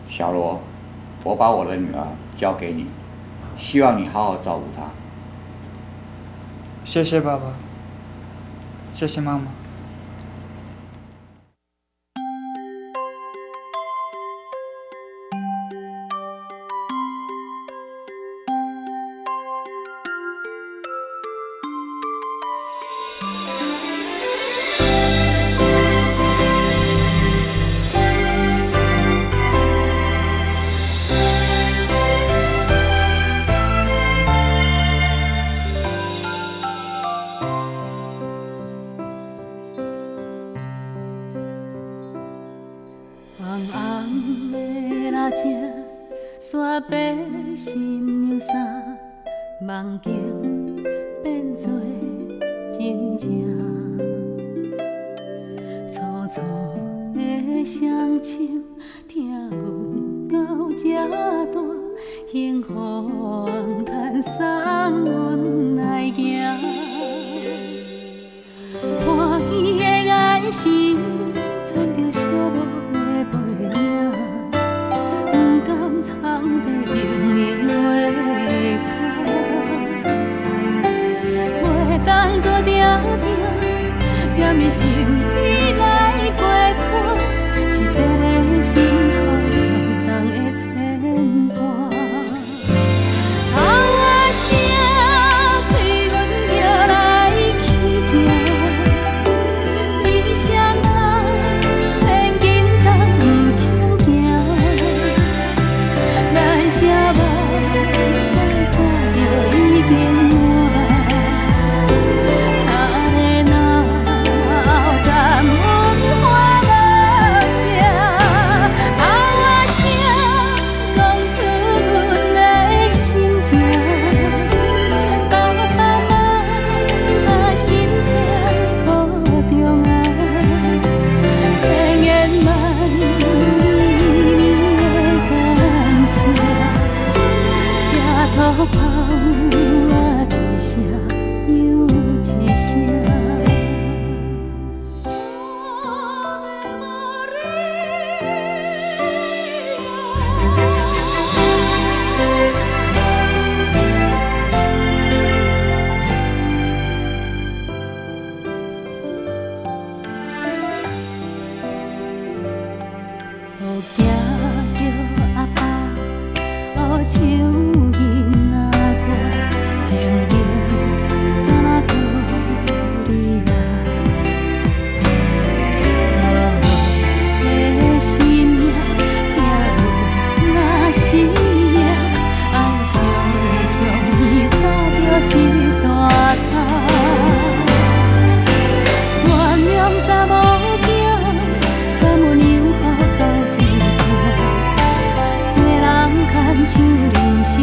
小罗，我把我的女儿交给你，希望你好好照顾她。谢谢爸爸，谢谢妈妈。红红的蜡烛，煞白新娘衫，梦境变作真正。粗粗的双手，听阮到这大，幸福红毯送阮来行。欢喜的眼神，藏着寂寞的背影，不敢藏在冷冷的脚，袂当搁定定踮你心里来陪伴，是伫咧心头上重的牵挂。头仔声，催阮行来去行，一双人千斤重不轻行，咱啥目屎早就已经满，他的脑甘阮花无声，头仔声讲出阮的心情，爸爸妈妈身体保重啊，千言万语的感谢，抬头盼我一声又一声。好惊着阿爸，好唱囡仔歌，情景敢若昨日来。无的生命，听有那生命，爱上的上伊早着一大摊。原谅查某囝，敢有让予到这般，做人牵像人生。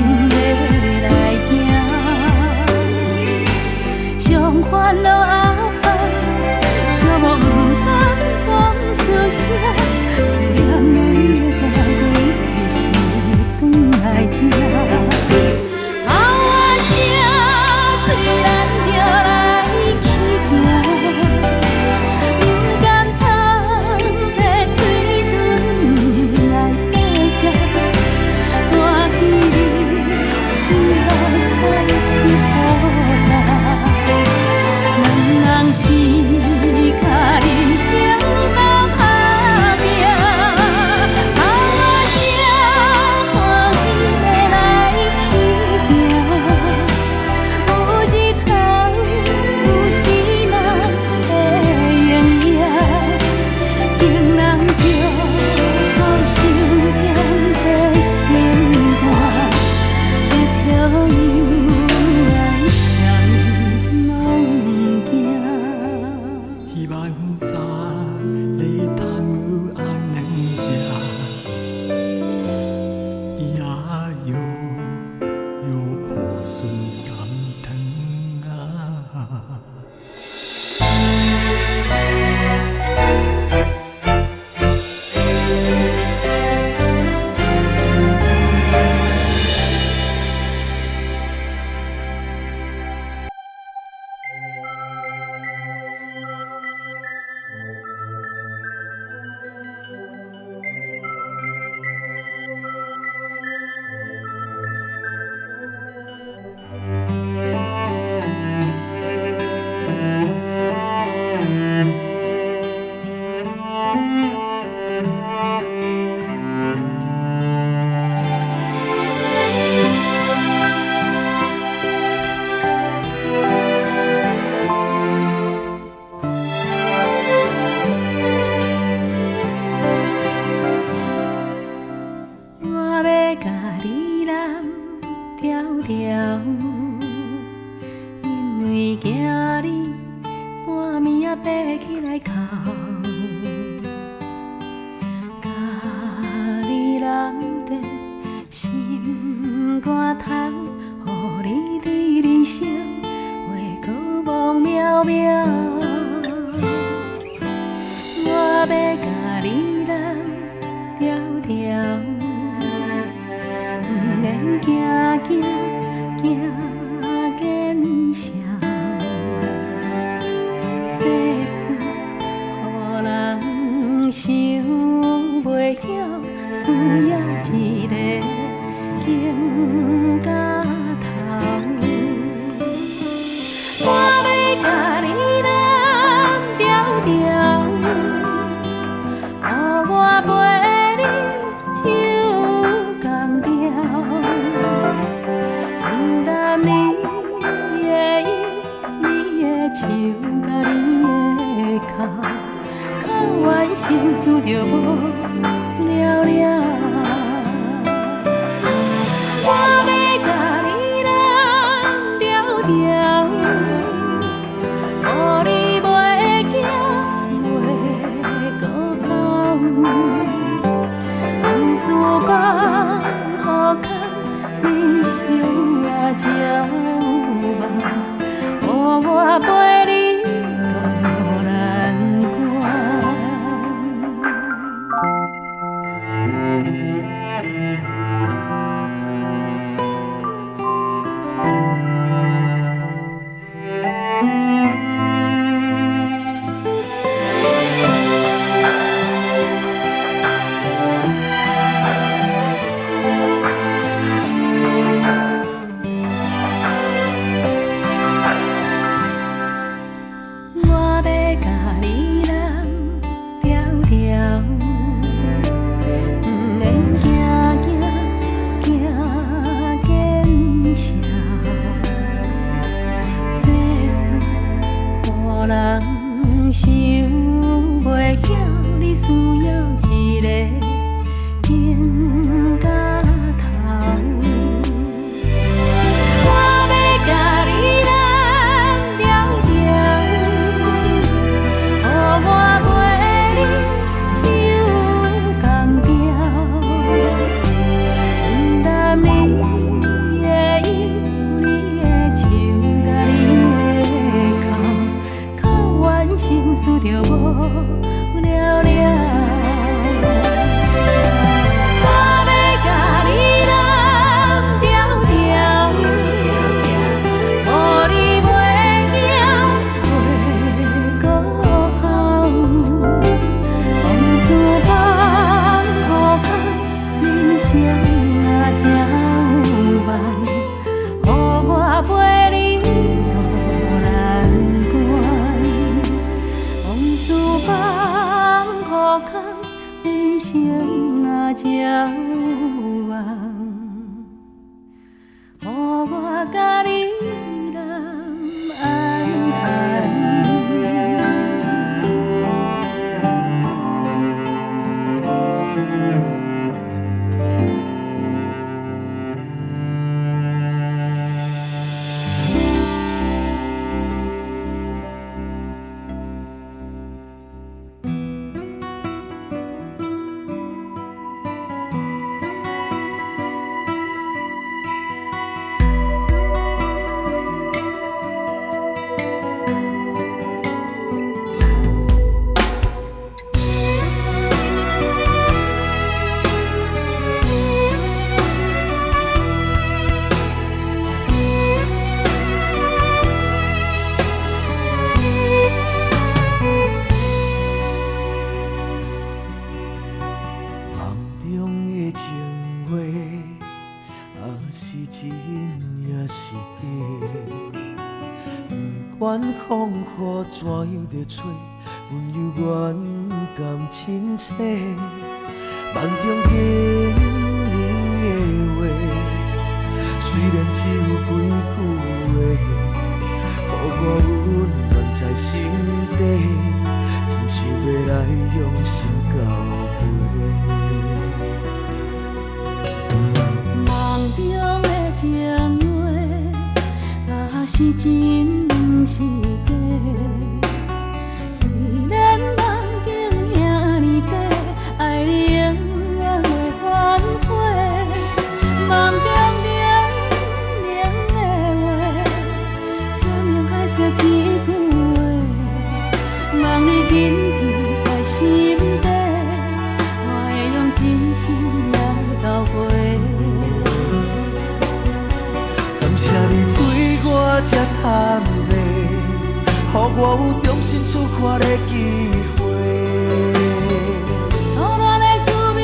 行见声，世事予人想袂晓，需要一个经到头。我要甲你揽条条，予我陪你手共调，愿担你的衣，你的手，甲你的脚，靠阮心事就无了了。我要甲你揽条条，予你袂惊袂孤寒，往事放予空，人生啊才有梦，予我陪你渡难关。我要甲你揽条条，不免行见声，世事予人想袂晓，你需要一个经到头。我要甲你揽条条，予我陪你手共调，愿担你的衣，你的手，甲你的脚，靠阮心事就无了了。我要甲你揽条条，予你袂惊袂孤寒，往事放予空，人生啊才有梦，予我陪你渡难关。往事放予空，人生啊才有梦，予我甲你揽安安。梦中的情话，是真也是假？不管风雨怎样在吹，阮犹原甘亲切。梦中经人的话，虽然只有几句话，予我温暖在心底，真想要来用心交陪。梦中的情话，是真不是假？虽然梦境遐尼短，爱你永远袂反悔。梦中冷冷的话，生命海小一句话，望你紧记在心底，我会用真心来交陪。我有重新出发的机会。初恋的滋味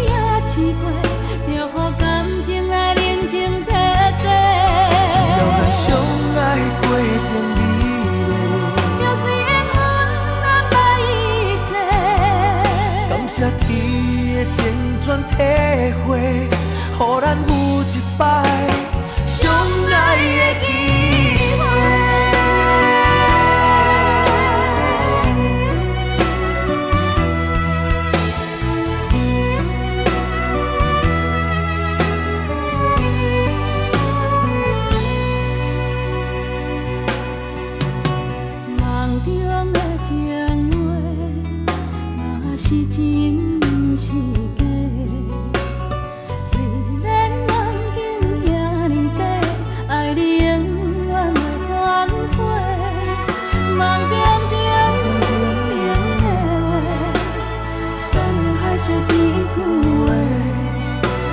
也试过，就予感情来冷静体地。只要咱相爱过程美丽，就算缘分安排一切。感谢天的旋转体会，予咱有一摆相爱的机会。梦中的情话，嘛是真是假？虽然梦境遐尼短，爱你永远袂反悔。梦中冷的话，酸的海水一句话，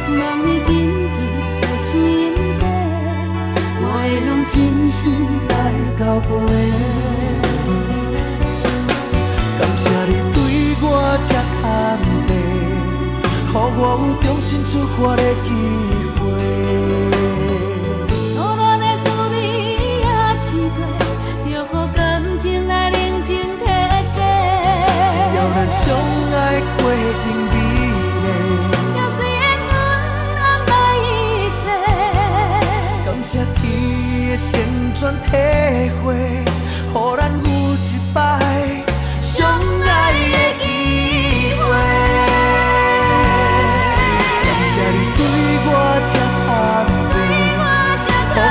梦已紧记在心底，我会用真心来交陪。感谢你对我这坦白，予我有重新出发的机会。初恋的滋味也试过，就予感情来冷静体地。只要咱相爱过程美丽，就算缘分安排一切。感谢天的旋转体会，予咱有一摆相爱的机会。感谢你对我这坦白，予我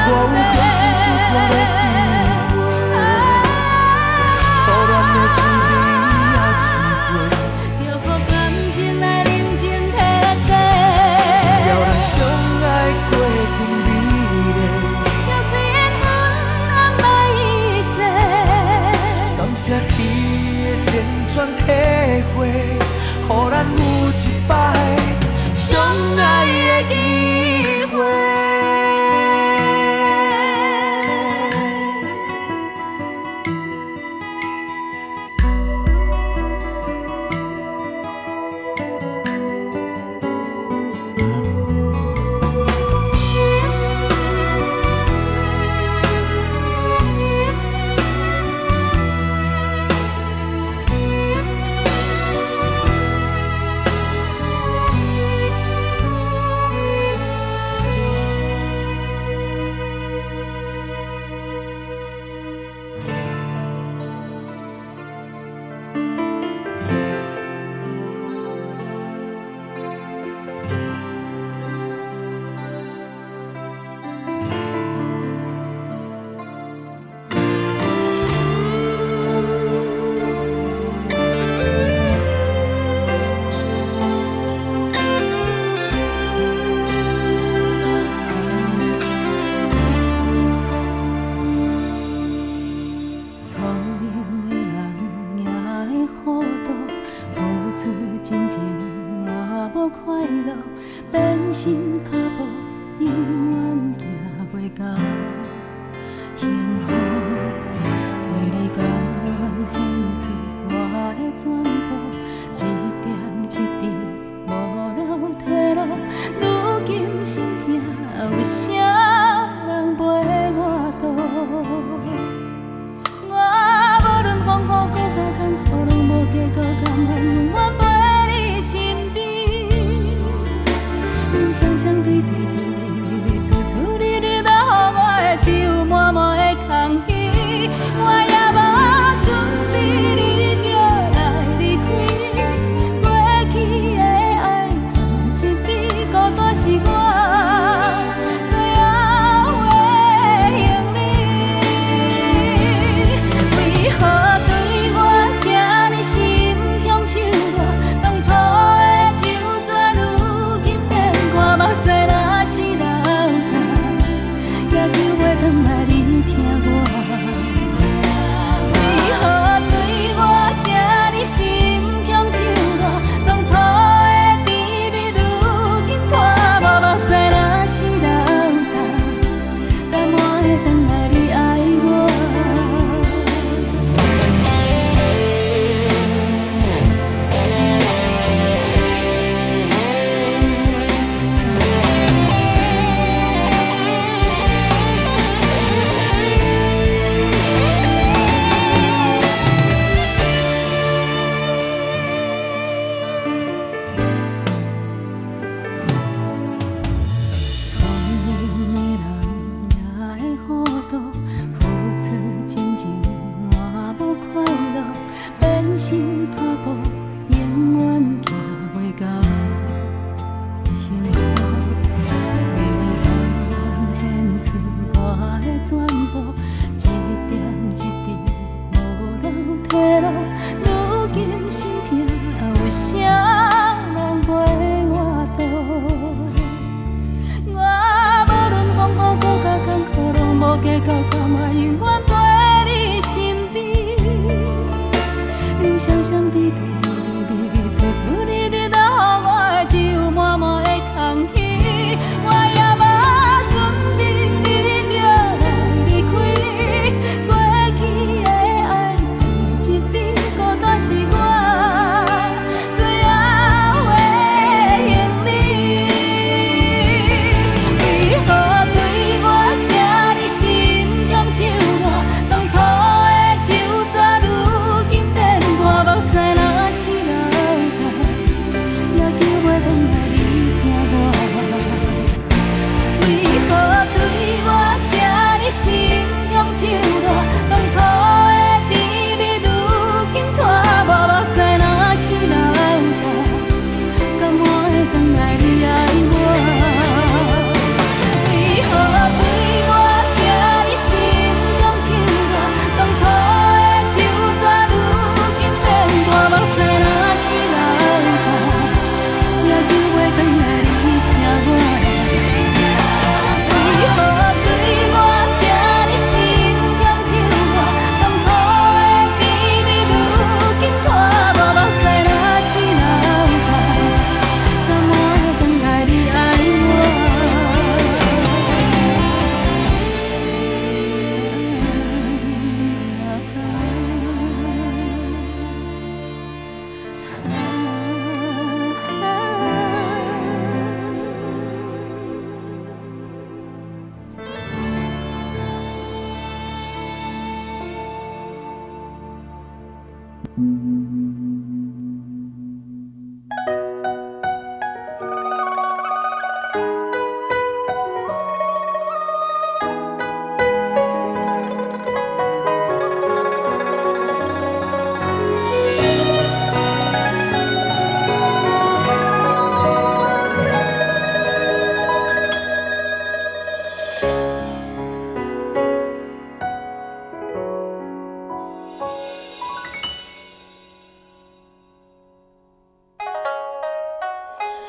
有重新出发的机会。初恋的滋味也试过，就予感情来冷静体地。只要咱相爱过程美丽，就算缘分安排一切。感谢天的旋转体会，予咱有一摆相爱的机会。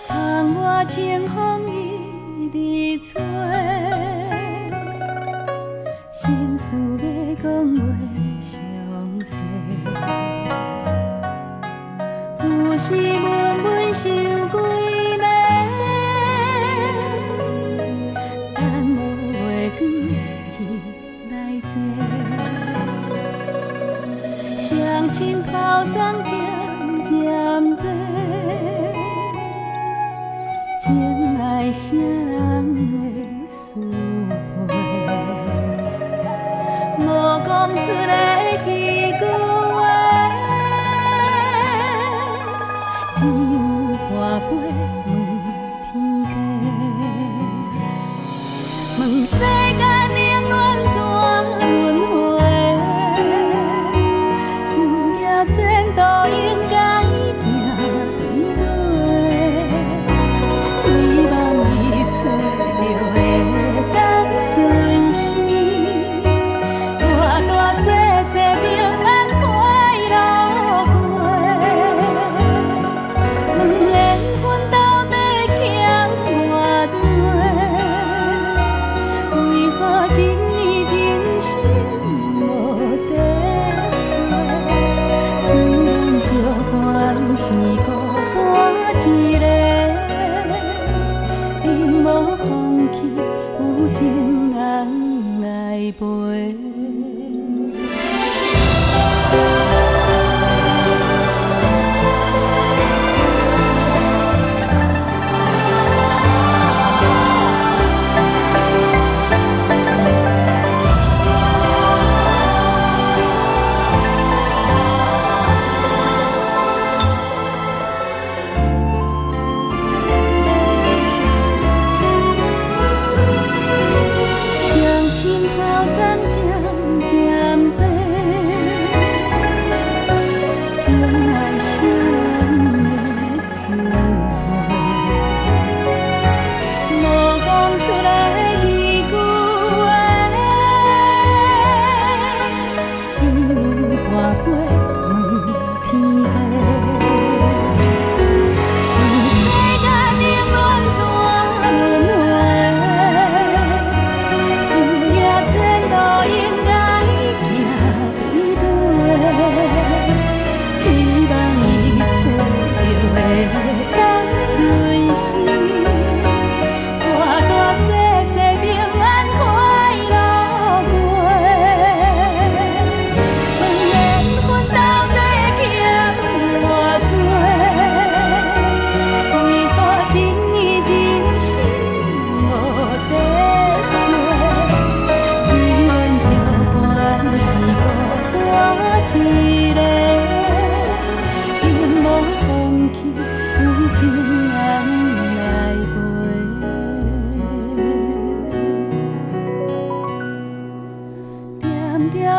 窗外清风一直吹，心事要讲袂详细，有时闷闷想几暝，等无月光日来坐，双亲头鬃渐渐白。情爱啥人会思会？无讲出的迄句话，只有花飞问天地，问世间冷暖怎轮回？事业前途应该行对对。是孤单一个，因无放弃，有情人来陪。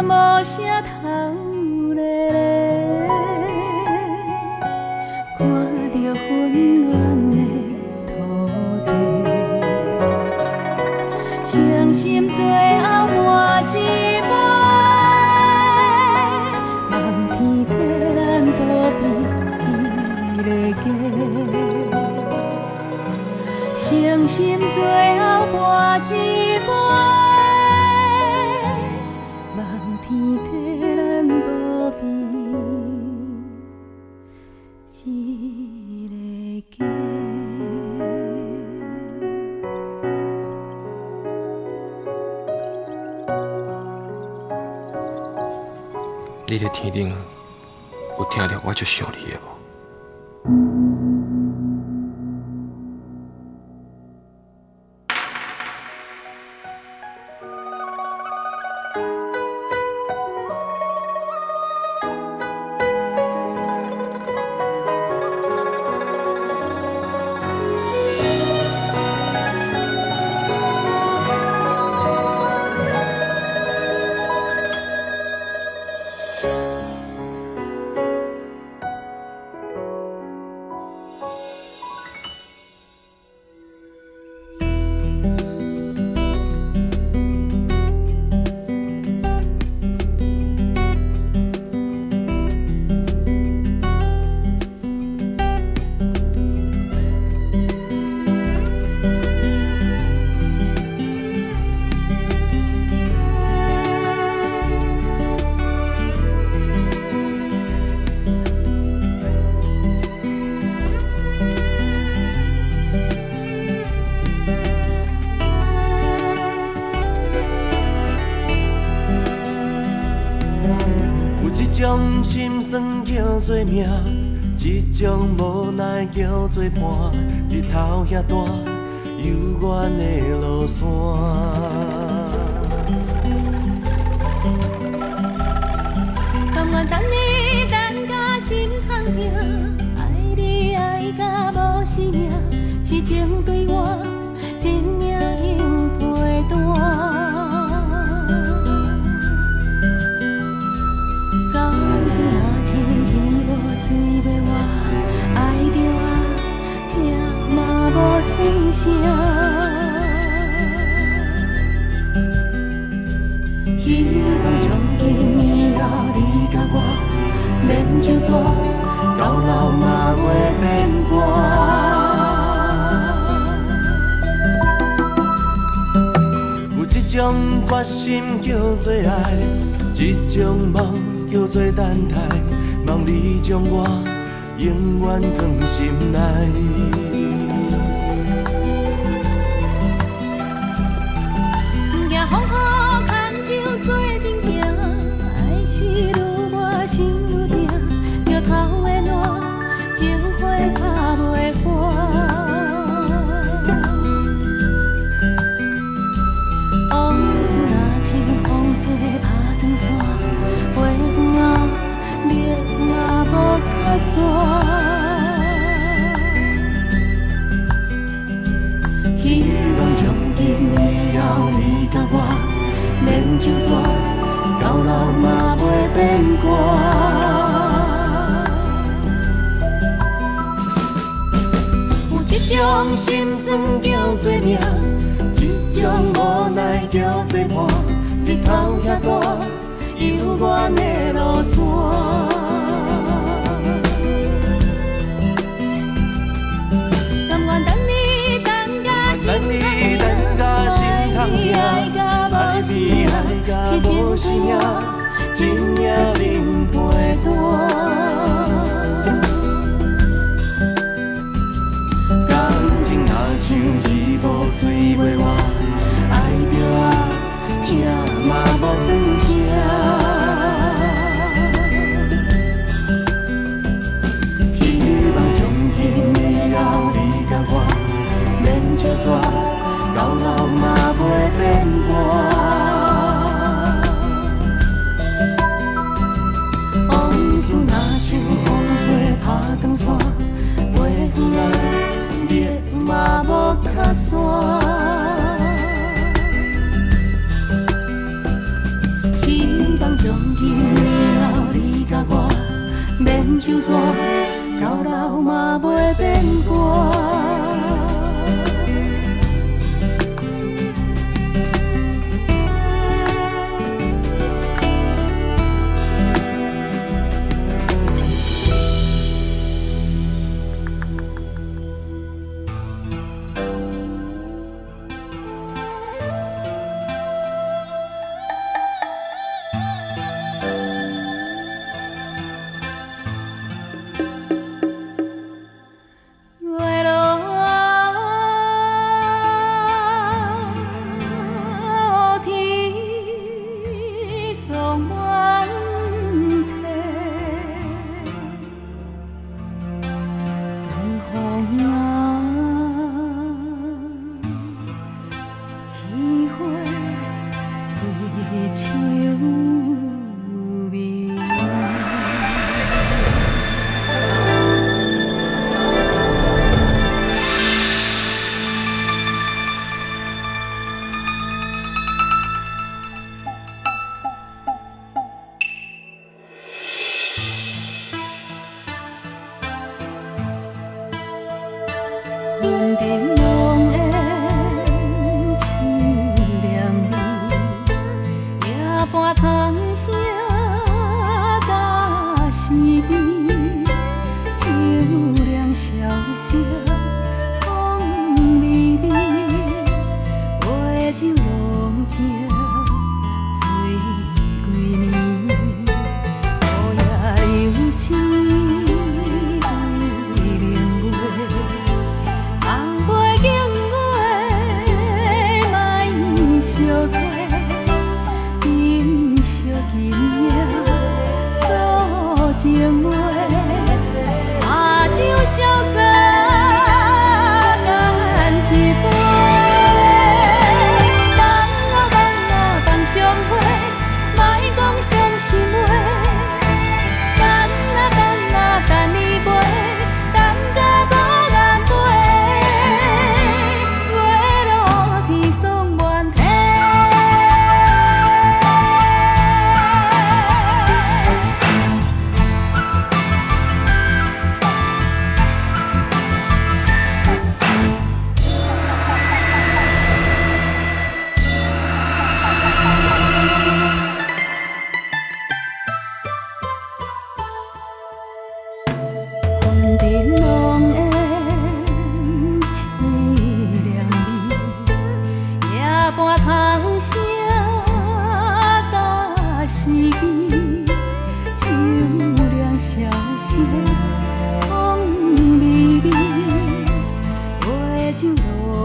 无声头咧咧，看着温暖的土地，伤心最后换一杯，望天替咱保庇一个家，伤心最后换一杯。天替咱保庇一个家。你咧天顶有听到我足想你的无？心酸叫做命，这种无奈叫做伴。日头遐大，幽远的路线。甘愿等你等甲心痛痛，爱你爱甲无生命，痴情对我真领能陪伴。感情若像鱼无水要活，爱着啊疼嘛无算啥。希望从今以后你甲我免就错，到老嘛袂变卦。有一种决心叫做爱，一种梦叫做等待，望你将我永远放心内。行风雨牵手做阵行，爱是愈磨心愈痛，石头的烂，情花拍袂干。往事若像风吹拍长线，飞远啊，你嘛无较绝。希望从今以后你甲我免就错，到老嘛袂变卦。有一种心酸叫做命，一种无奈叫做伴。日头遐大，幽远的路线。等你等甲心痛痛，爱你爱甲无生命，真领能陪伴。感情若像鱼无水要活，爱着啊疼嘛无算啥。希望从今以后你甲我免就错，到老嘛袂变卦。往事若像风吹拍长线，飞远啊，你嘛无较绝。希望从今以后你甲我免就错，到老嘛袂变卦。月落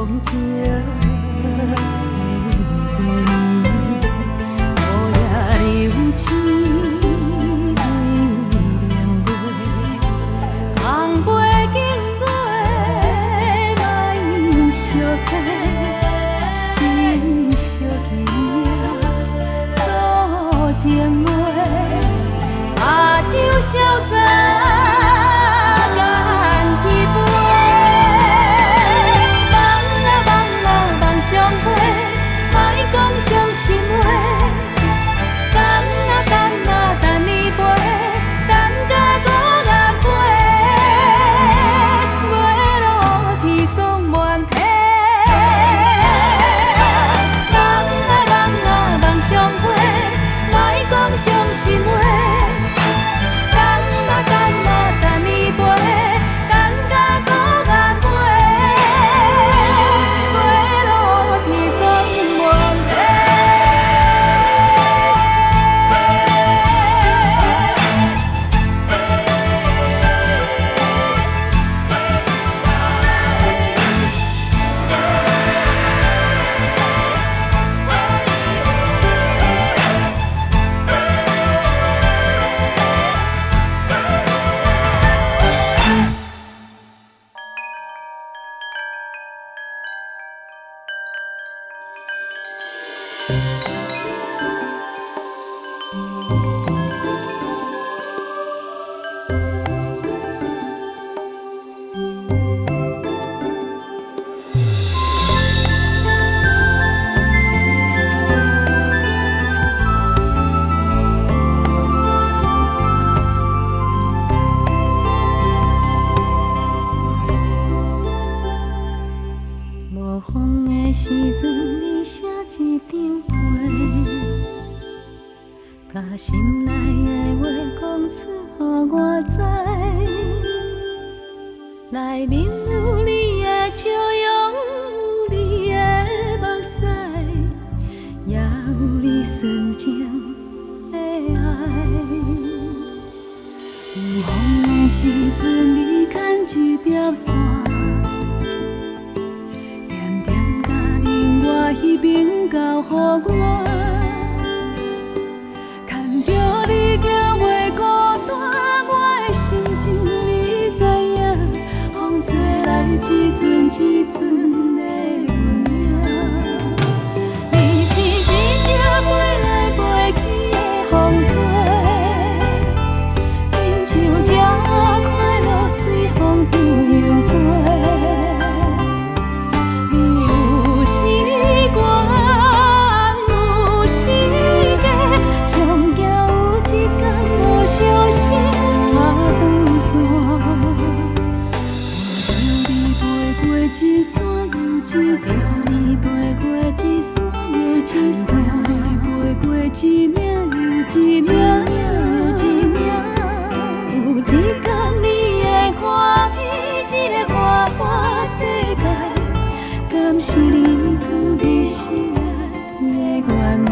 风情醉过年，雨夜流星明月，红梅景月来相陪，珍惜今夜诉情话，把酒潇洒。把心内的话讲出，予我知。内面有你的笑容，有你的目屎，也有你纯情的爱。有风的时阵，你牵一条线，点点甲另外迄边交予我。 你行袂孤单，我的心情你知影。风吹来一阵一阵的阮影，你是一只飞来飞去的风吹，亲像这快乐随风自由飞。你有时我，有时假，上惊。 小心啊，长线，你陪过一山又一山，你陪过一山又一山，你陪过一岭又一岭又一岭。有一天你会看见这个花花世界，敢是你藏在心内的愿望？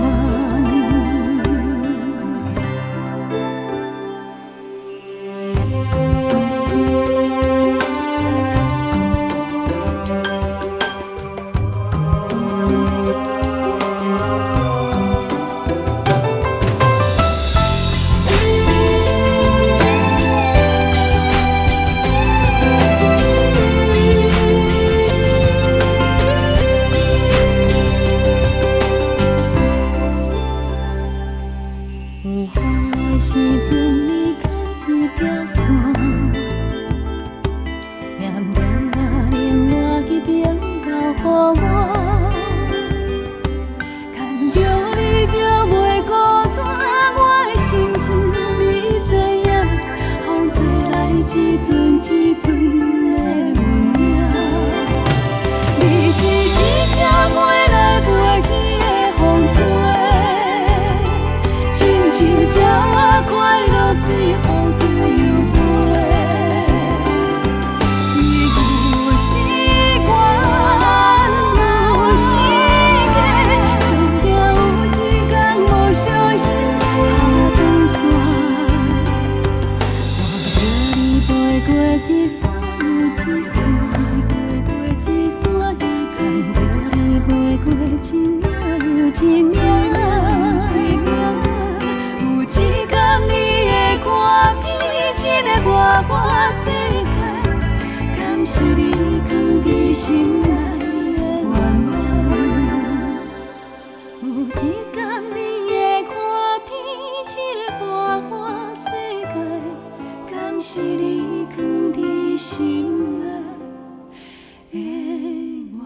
你有时我，说你袂过一领又一领，有一天你会看遍这个外外世界，敢是你藏伫心内的愿望？有一天你会看遍这个外外世界，敢是你藏伫心内的愿望？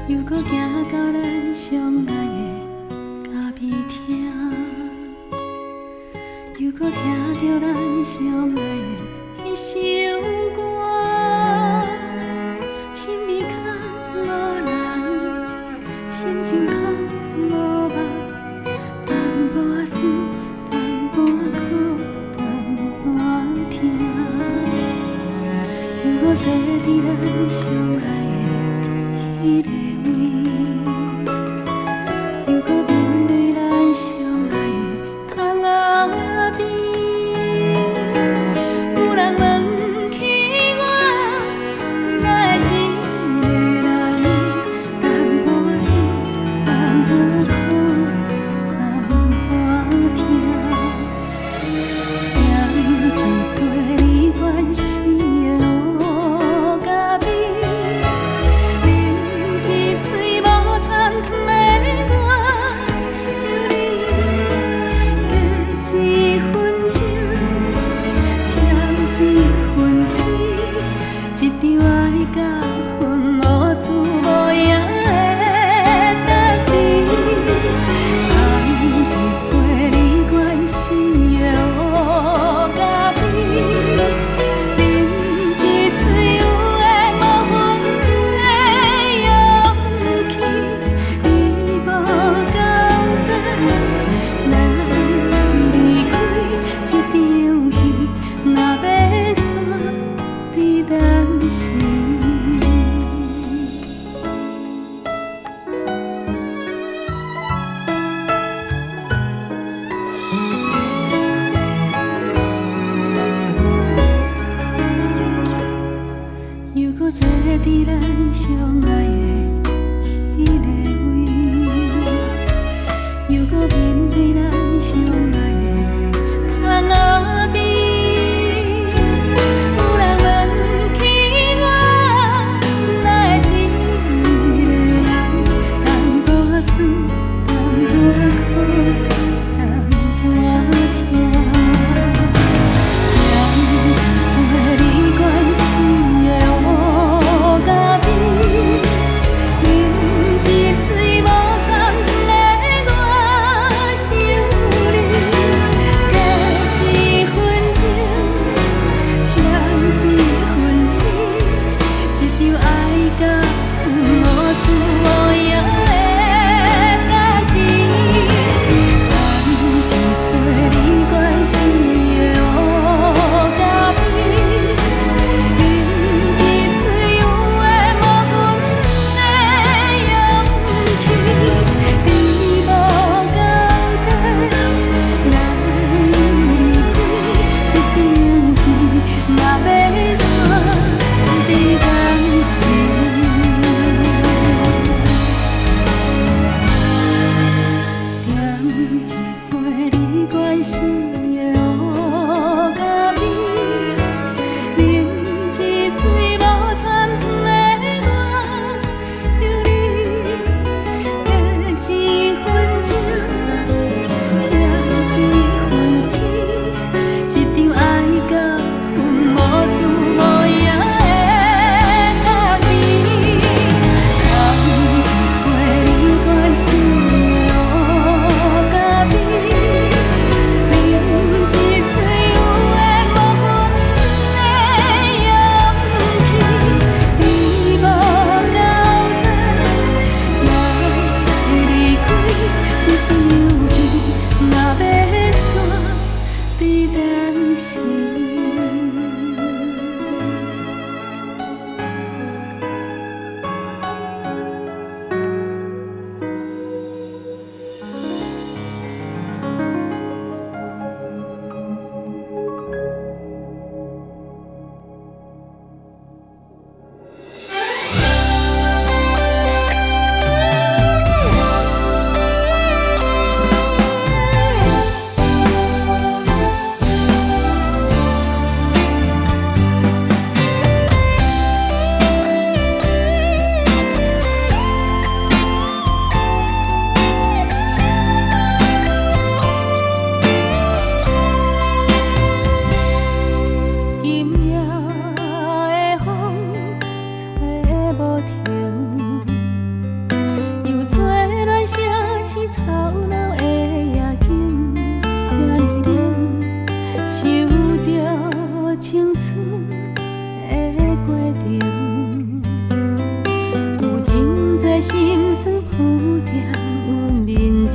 又搁行到咱相爱的咖啡厅，又搁听着咱相爱的迄首歌，心里空无人，心情空无梦，淡薄仔酸，淡薄仔苦，淡薄仔痛，又搁坐伫咱相爱的迄个。又搁面对咱相爱的窗仔边，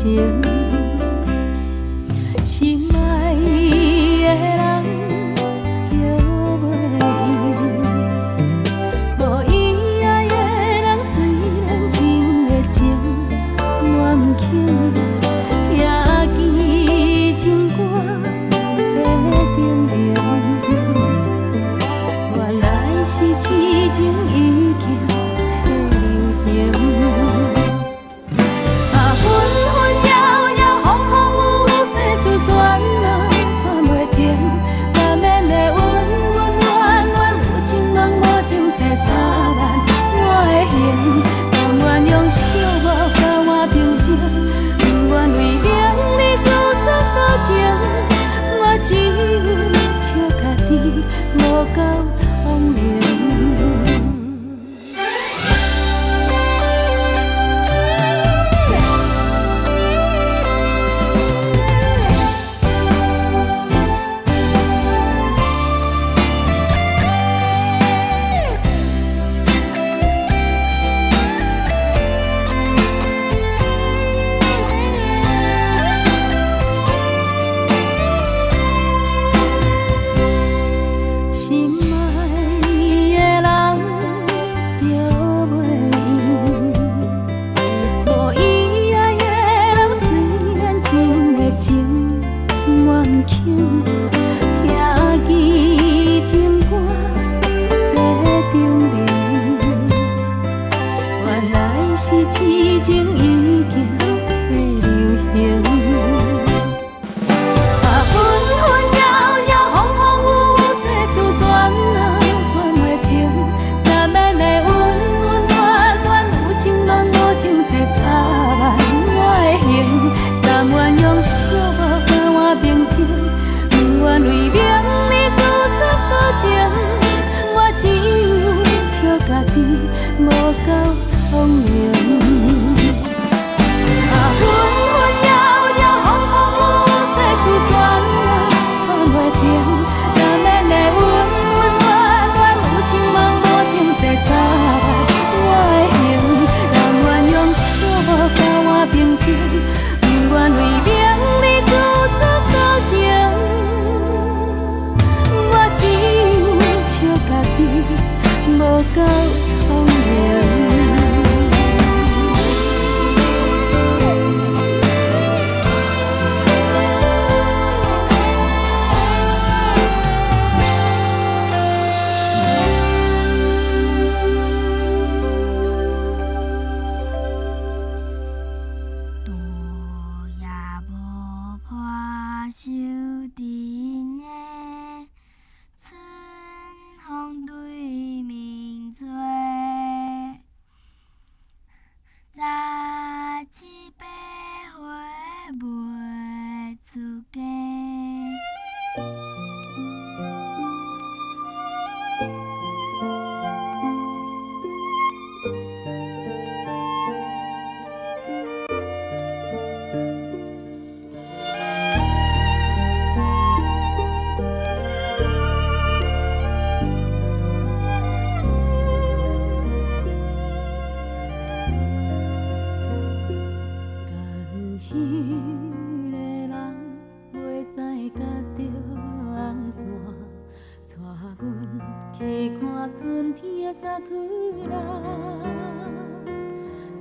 情，心爱的人叫袂赢，无伊爱的人虽然真热情，我毋肯听见情歌在叮咛，原来是痴情已经被流行。只有笑家己无够聪明。痴情已经被流行，纷纷扰扰，风风雨雨，世事转啊转袂停。难免的恩恩怨怨，有情梦无情，切插万我的形。但愿用寂寞甲我平静，不愿为名利自作多情。我只有笑家己无够聪明。平静，不愿为名利自作多情。我只有笑家己无够聪明。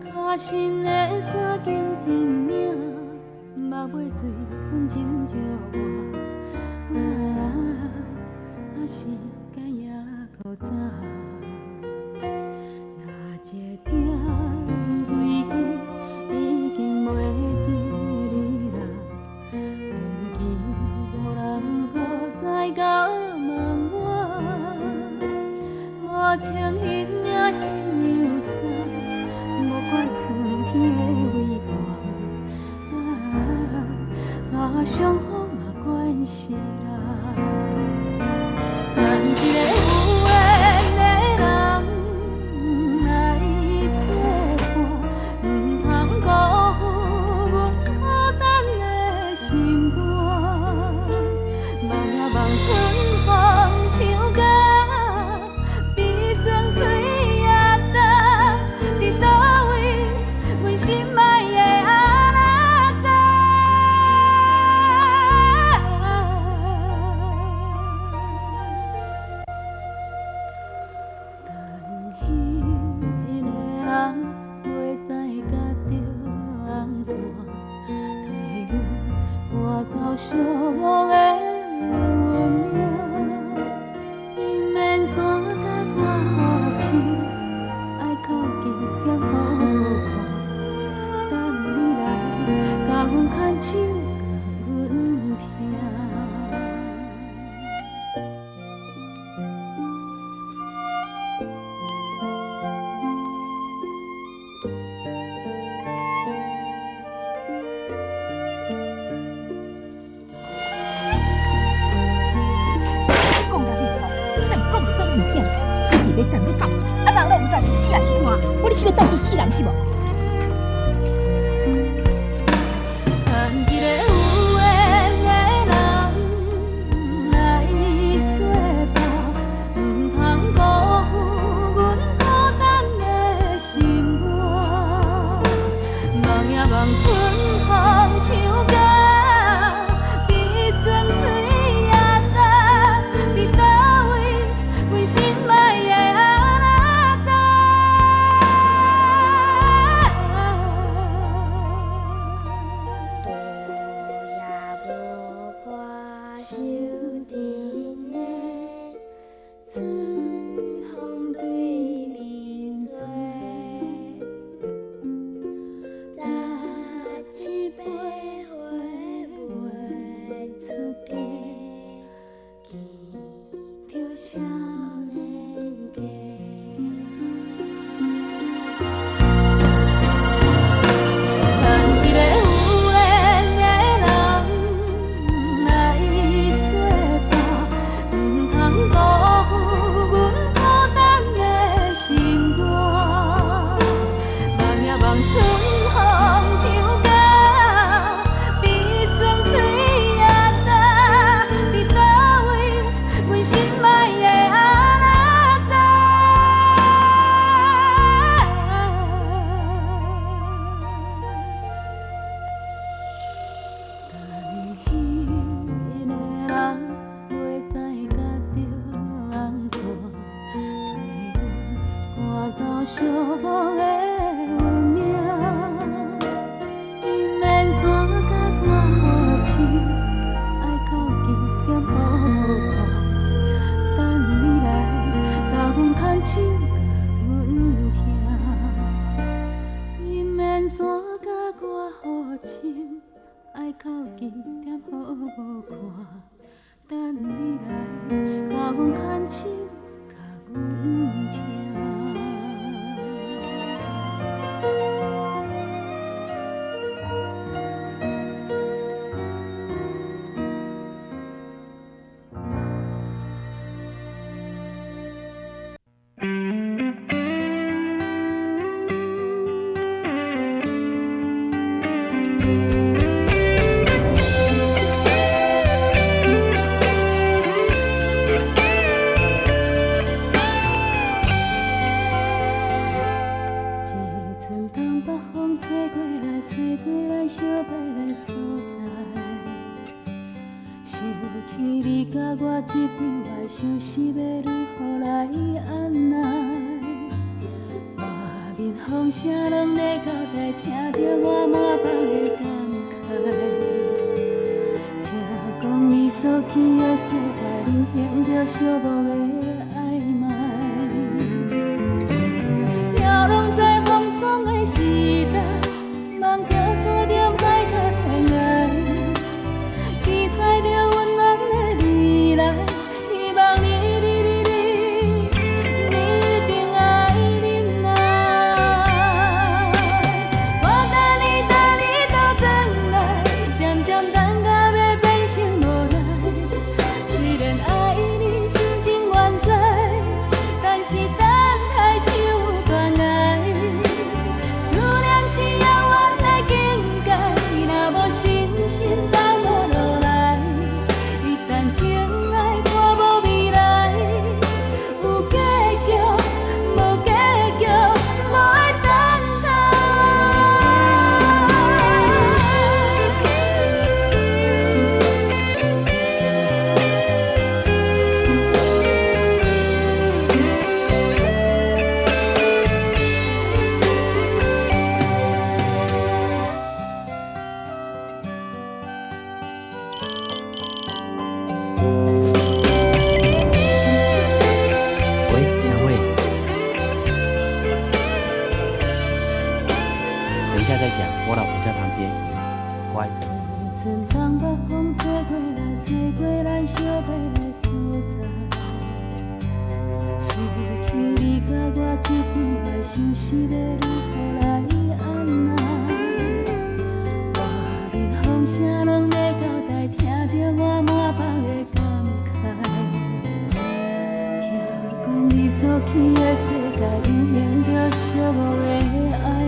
脚身的衫紧一领，目尾水分斟着我，是该也搁早。那一点规矩已经袂记你啦，恨见无人搁再甲问我，无情彼领心忧伤。怪春天的微寒，伤风嘛关系啦。牵一个有缘的人来作伴，唔通辜负阮孤单的心肝。望呀望春风唱歌。心爱的阿拉寂寞的运命，伊免山甲我好情，爱靠近点好看，等你来甲阮牵手，甲阮听。讲甲你吼，算讲就讲唔听，一直要等要斗，啊人拢毋知是死还是活，我你是要等一世人是无？等一个有缘的人来作伴，唔通辜负阮孤单的心肝。望呀望春风唱歌，悲酸水也干，伫倒位，阮心爱的阿那达。也无伴守阵的春风对面吹，十七八岁袂出嫁，见着少年家。等一个有缘的人来作伴，唔通辜负阮孤单的心肝。望呀望春风唱歌，悲酸水也干，伫倒位，阮心爱的阿那达。等迄个人袂知甲着红线，替阮赶走寂寞的运命。伊免山甲我好情，爱靠近点好看，等你来甲阮牵手，甲阮听。伊免山甲我好情，爱靠近点好看，等你来甲阮牵手，甲阮听。这春冬北风吹过来，吹过来，小白来所在。想起你甲我这场爱，想是要如何来安奈？外面风声拢在交代，听着我满腹的感慨。听讲你所见的世界，流行着寂寞的暧昧。飘浪在风霜的时代，梦听山点海角天涯，期待着温暖的未来，希望你一定爱忍耐。我等你都转来，渐渐等到要变成无奈。虽然爱你心情原我老婆在旁边，乖。春东北风吹过来，吹过咱相陪的所在。失去你甲我这场爱，想死要如何来安奈？外面风声拢在交代，听着我满腹的感慨。听讲你所去的世界，你用着寂寞的爱。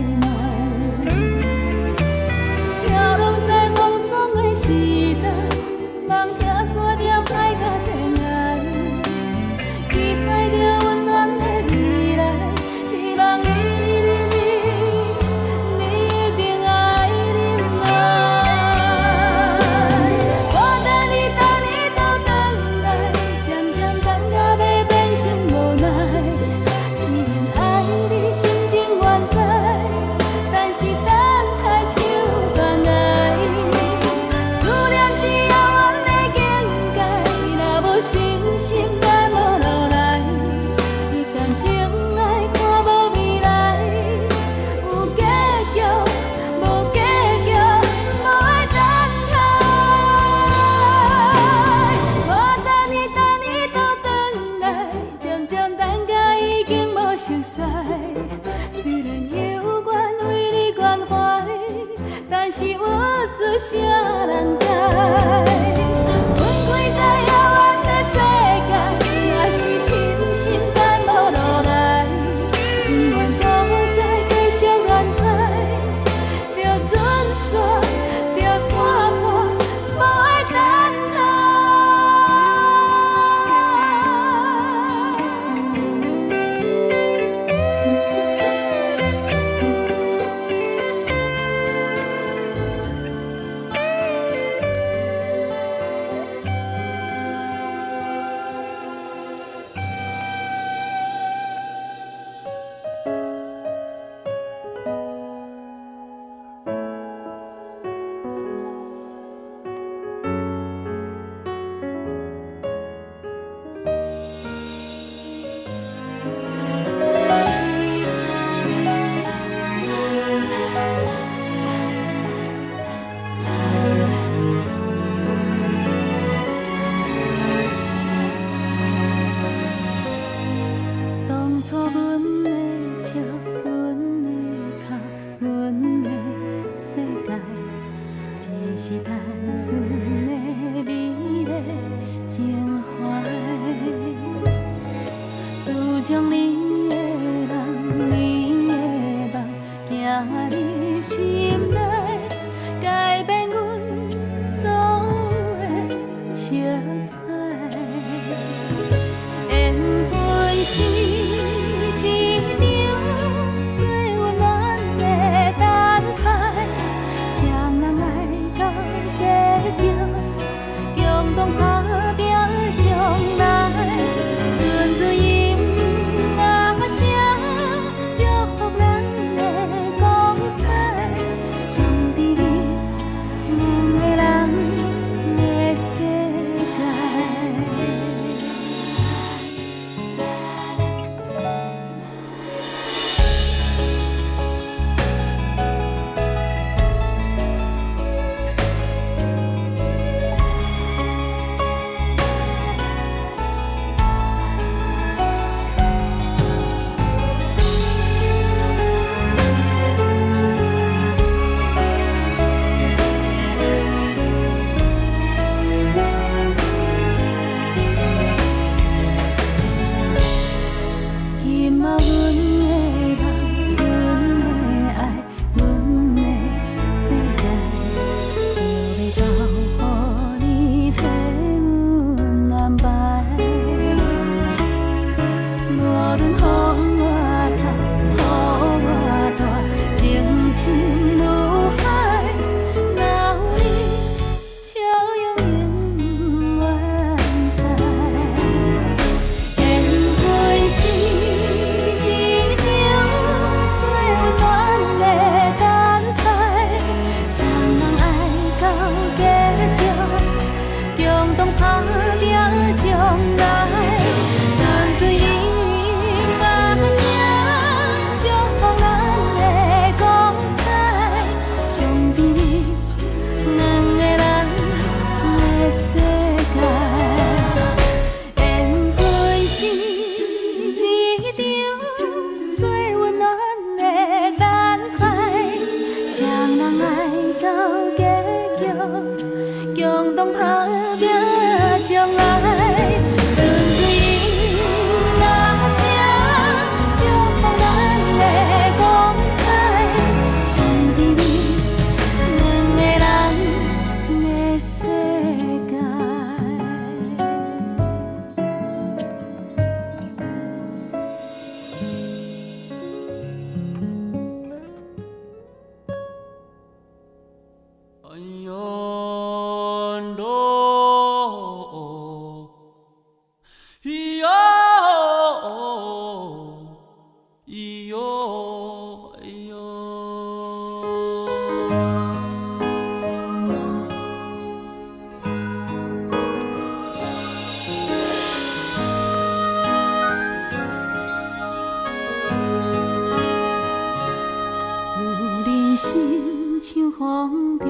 心像风中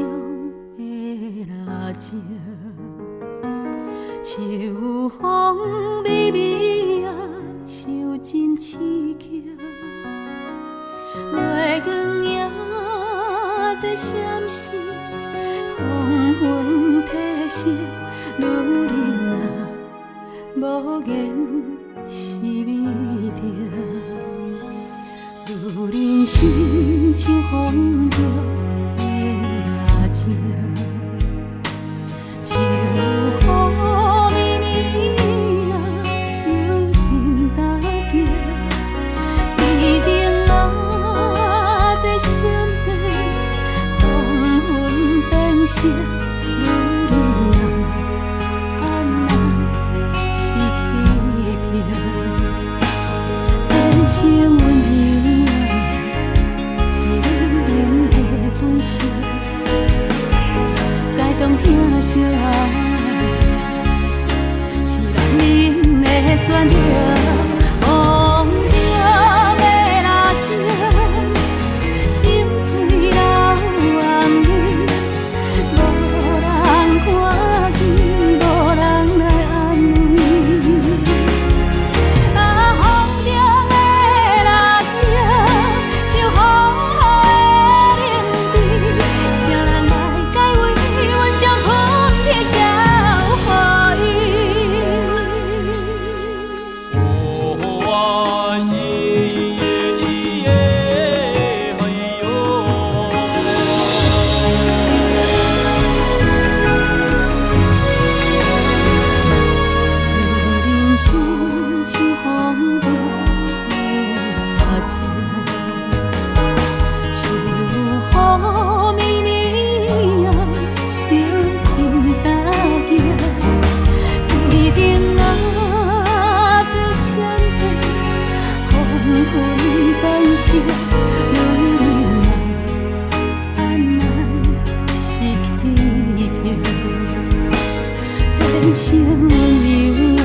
的蜡烛，秋风微微啊，伤真刺激。月光也在闪烁，黄昏褪色，女人啊，无言是美丽。女人心像风中的蜡烛，秋风微微啊，伤真大惊。天顶啊在闪电，黄昏变色，女人啊，安那是欺骗？天生温柔。该当疼惜啊，是男人的选择。风中的蜡烛，心碎流红泪，无人看见，无人来安慰。啊，风中的蜡烛，像风雨的冷滴，谁人来解围？阮将分别交予女人心像风中的蜡烛，秋风微微啊，伤真大惊。天顶啊在闪电，黄昏变色，女人啊，安那是欺骗？天生温柔啊，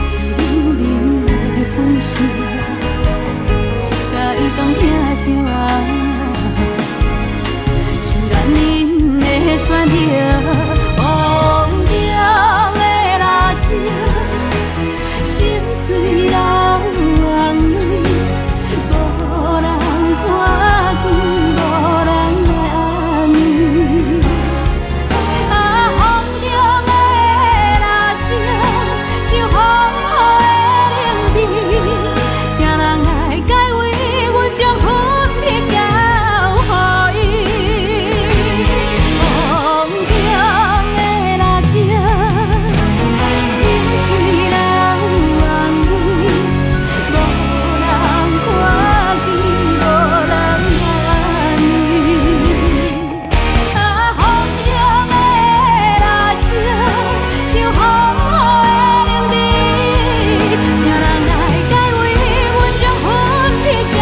是女人的本性。该当疼惜啊，是男人的选择。风中的蜡烛，心碎流红泪，无人看见，无人来安慰。啊，风中的蜡烛，像风雨的冷滴，谁人来解围？阮将分别交予风中的蜡烛，心碎流红泪，无人看见，无人来安慰。啊，风中的蜡烛，像风雨的冷滴，谁人来解围？阮将分别交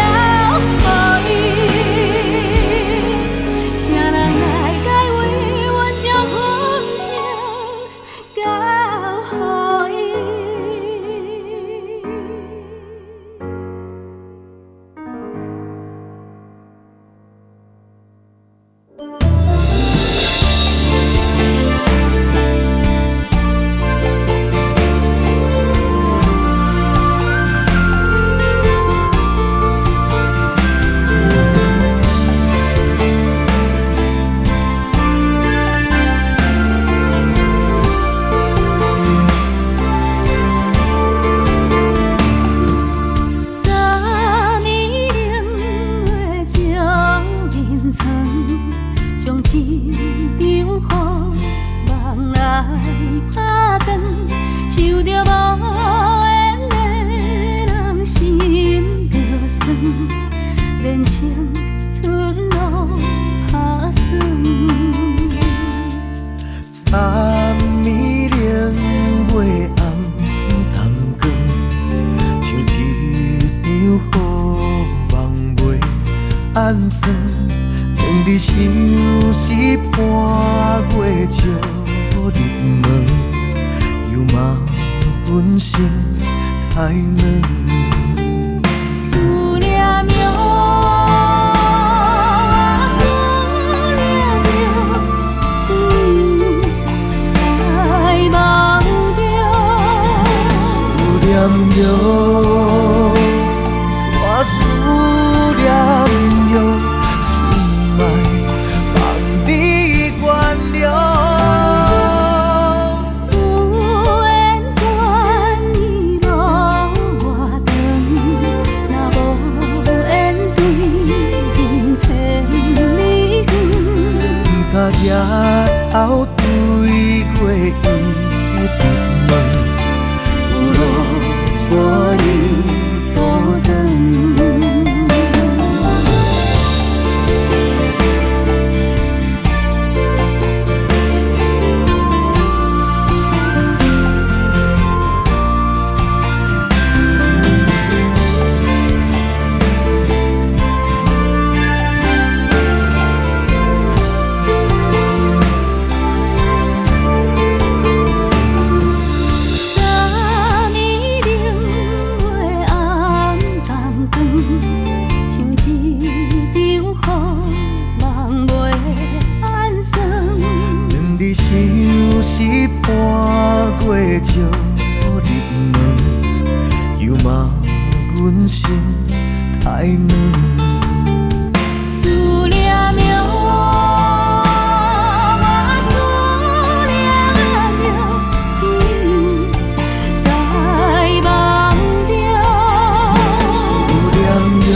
予，谁人来解围？阮将分别交予。昨年冷月照面窗，将一场雨梦来打断，想着无缘的人心着酸，连青春路打算。昨暝冷月暗淡光，像一场雨梦袂安装，两日相思半月照入门，又嘛阮心太软。思念哟，思念着，只在梦中。思念哟，我思念哟，心爱放你原谅。有缘关伊路偌长，若无缘对面千里远。甲日头对过伊直问，有路怎样倒转？昨暝冷月暗淡光，像一场雨梦袂安爽。两日相思半月照入门，又嘛阮心太软。思念哟，我思念着，只在梦中。思念哟，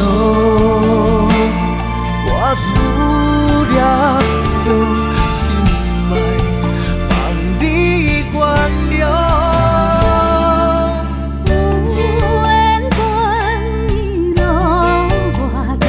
我思念哟，心爱放你原谅。有缘关伊路偌长，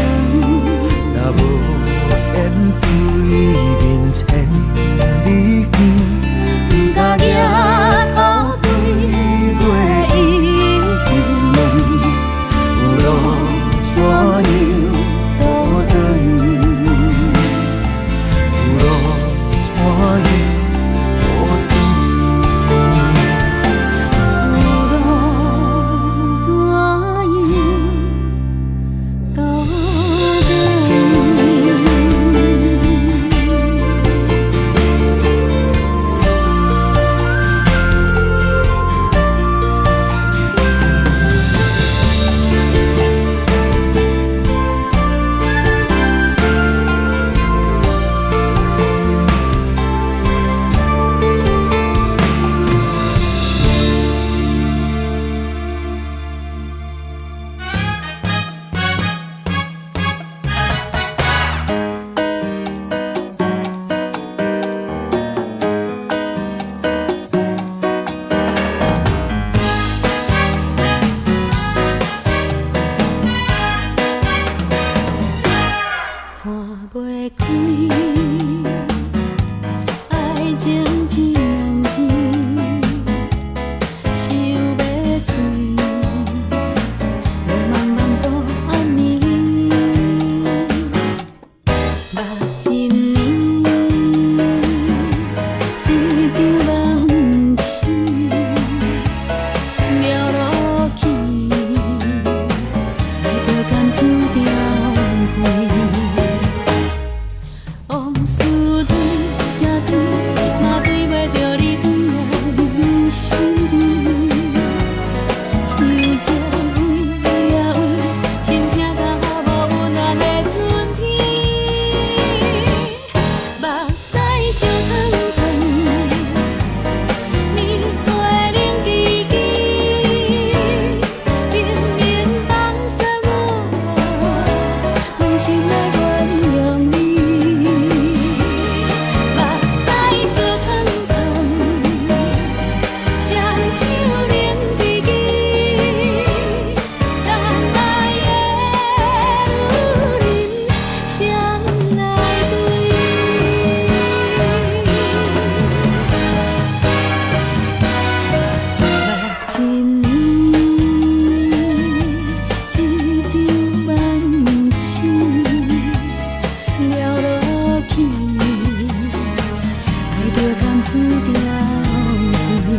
输掉开。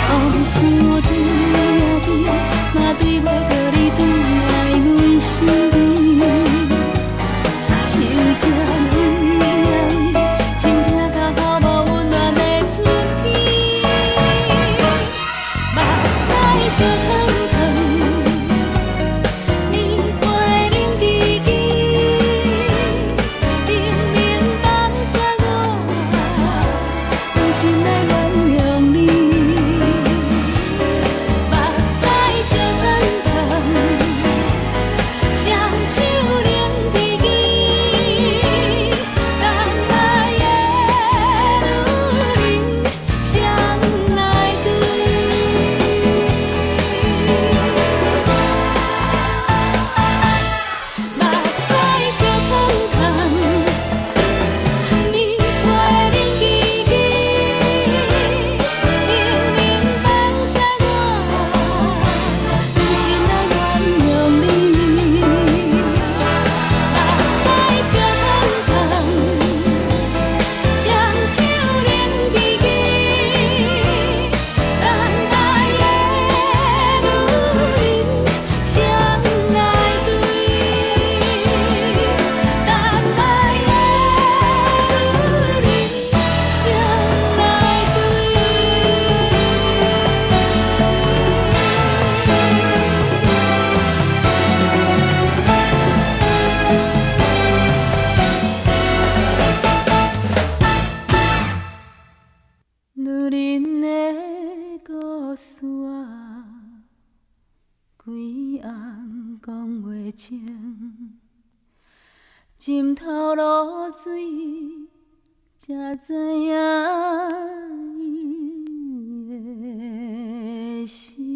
往事对啊对，嘛对袂过你转来阮心里，像这微啊微，心痛到到无温暖的春天，目屎烧烫烫，面花冷滴滴，明明放下我，用心来原谅你。目屎烧烫烫，双手冷滴滴，等来的女人谁来对？目屎烧烫烫，面花冷滴滴，明明放下我，用心来原谅你。目屎烧烫烫，双手冷滴滴，等来的女人谁来对？等来的女人谁来对？女人的故事啊，规暗讲袂清，浸透露水，才知影伊的心。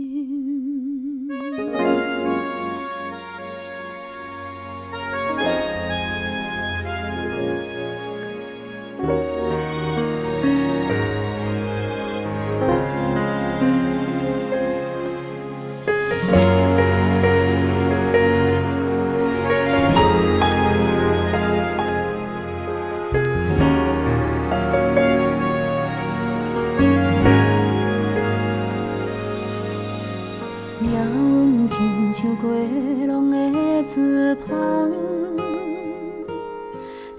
命运亲像过浪的船帆，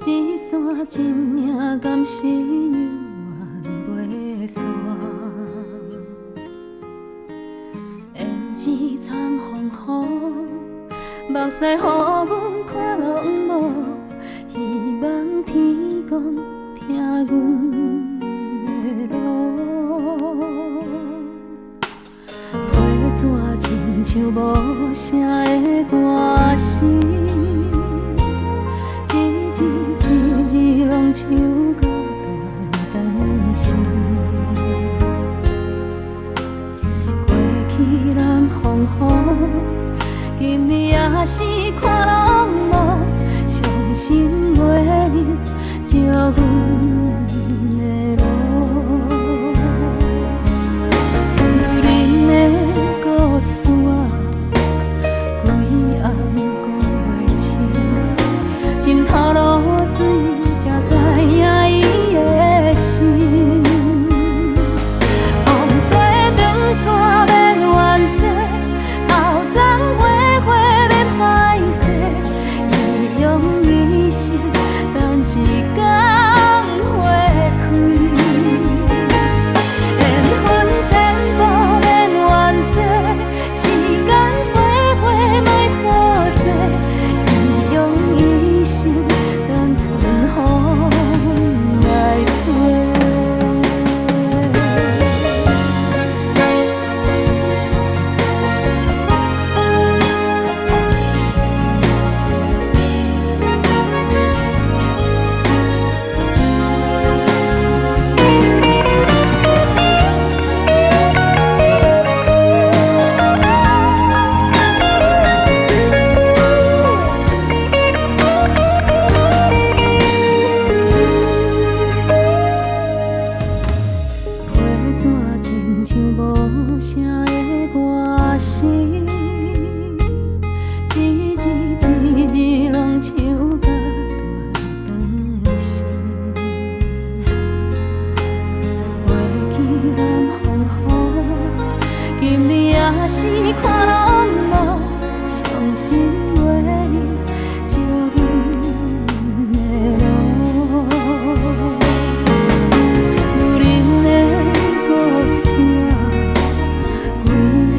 一线真领敢是永远袂散。胭脂惨风雨，目屎予阮看拢无，希望天公听阮的路。花纸亲像无声的歌声，一字一字拢唱到断肠时。过去南风雨，今日也是看拢无，相信月亮照阮的路。女人的故事啊，规暗讲袂清，浸透露水，才知影伊的心。风吹长线免怨嗟，头鬃花花免歹势，伊用一生。若是看拢无伤心话你借阮的路，女人的故事规暗讲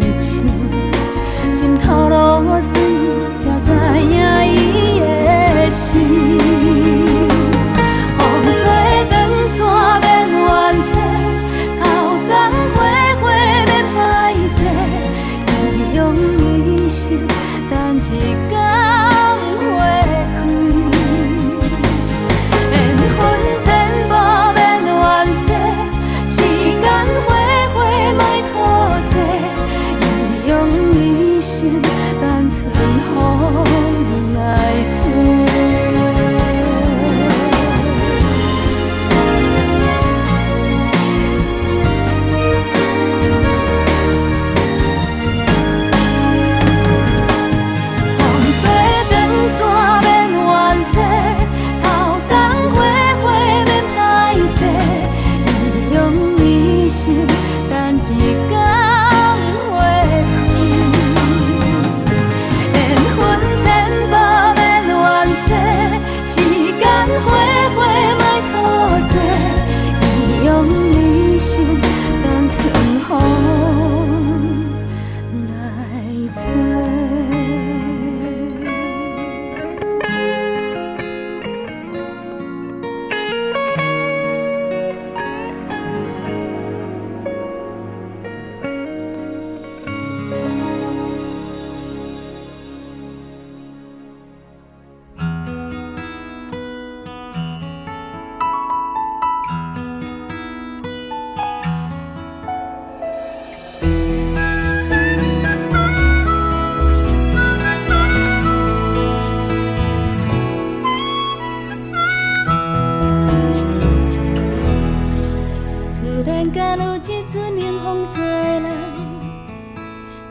袂清，浸透露水才知影伊的心。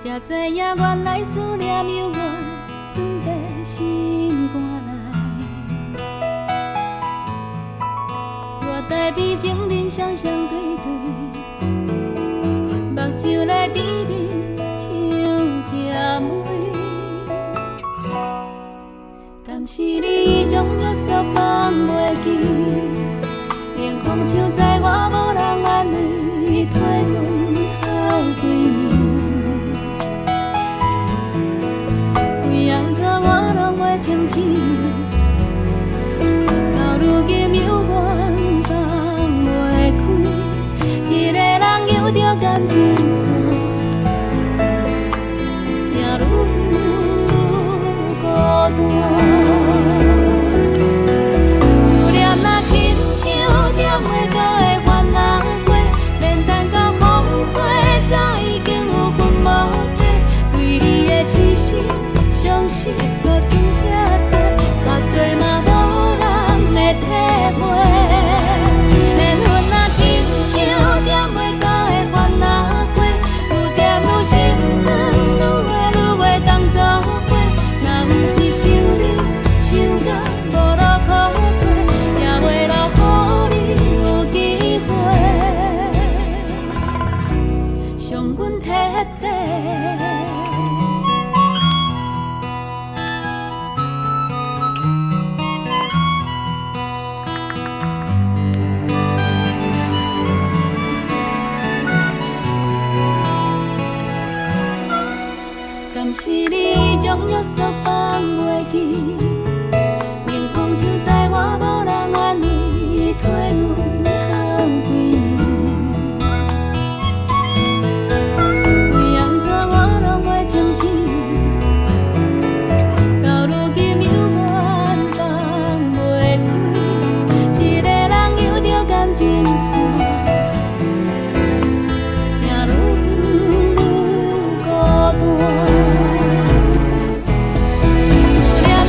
才知影原来思念犹我藏在心肝内，我台边情人双双对对，目睭咧甜蜜像吃梅，敢是你将约束放袂记，冷风像在我无人安慰，替阮好几年。我拢会清醒，到如今犹原放袂开。一个人游着感情线，行愈孤单。思念若亲像点袂到的番仔花，连等到风吹，早已经有魂无体。对你的痴心。伤心搁剩遐多，较多嘛无人会体会。缘分若亲像点袂到的番仔花，愈点愈心酸，愈画愈袂当作伙。若不是想你想到无路可退，也袂留予你有机会伤阮彻底。敢是你将约束放袂记，冷风像在我无人安慰，替阮好几年。为安怎我拢会清醒，到如今犹原放袂开。一个人游着感情线，行愈孤单。思念若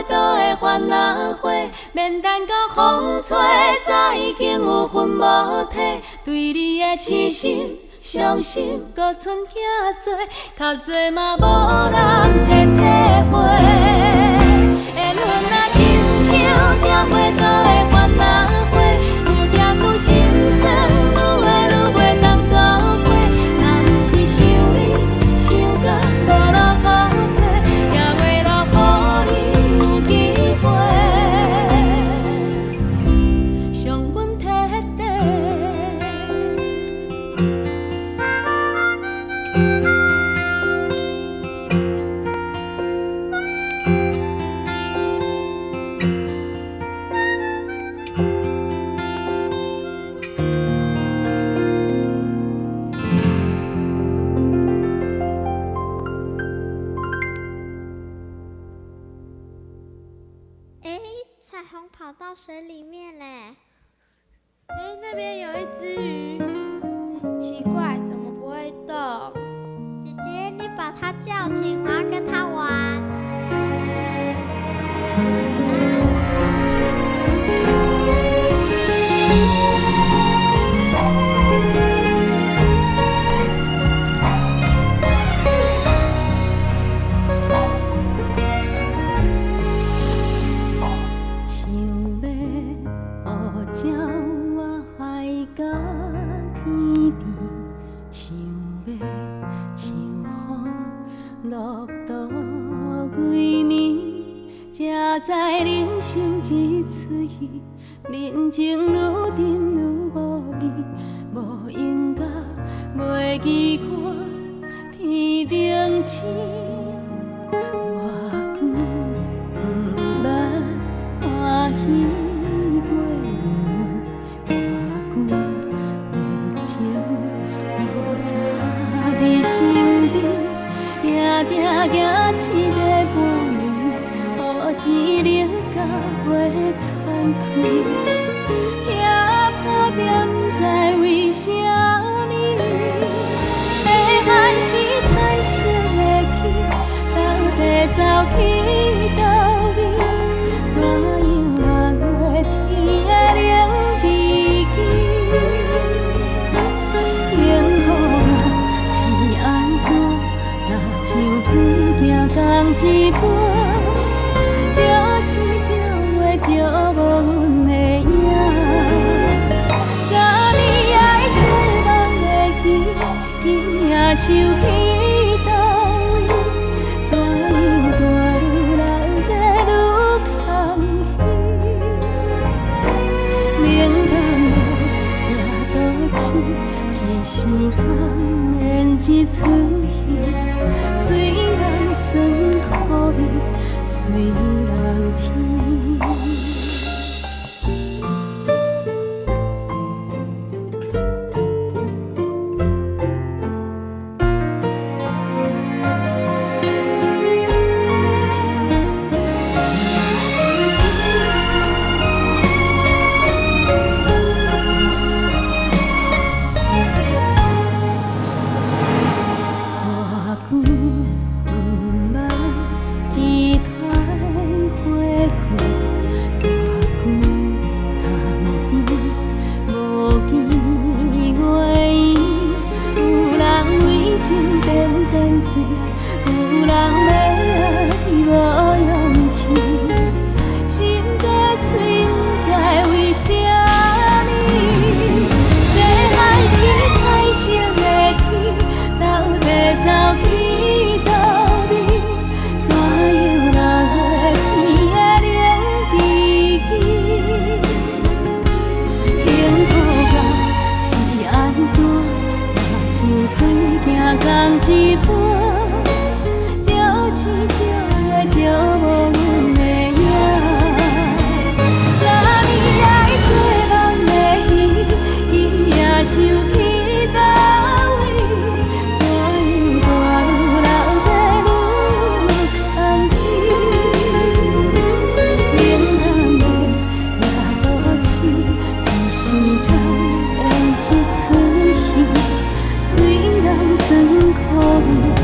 倒的番仔花，免等到风吹，早已经有魂无体。对你的痴心、伤心，搁剩囝做，较济嘛无人会体会。缘分若亲像条花倒的番仔花，愈甜愈心酸，愈爱愈袂当走过。若不是想你，想到无路可退，也袂留予你有机会，伤阮彻底。哎，彩虹跑到水里面嘞！哎，那边有一只鱼，奇怪，怎么不会动？姐姐，你把它叫醒，我要跟它玩。在人生一出戏，人情愈沉愈无味，无应甲袂记看天顶星。我久不捌欢喜过年，偌久的情无插伫心边，定定行一个半年。一日到月喘气，遐打拼不知为什么，细汉时彩色的天，到底走去倒位？怎样六月天的冷叽叽？幸福啊是安怎？若像水行同一杯。照无阮的影，昨暝爱做梦的戏，今夜收起倒位？怎样大愈来热愈空虚？冷淡无也都市，一时通演一出戏，虽然酸苦味，虽然甜。共一杯，照起照的照无阮的影。昨暝爱做梦的戏，今夜收起倒位？怎样大愈流热愈空虚？冷淡的夜都市，一时通演一出戏。虽然酸苦味。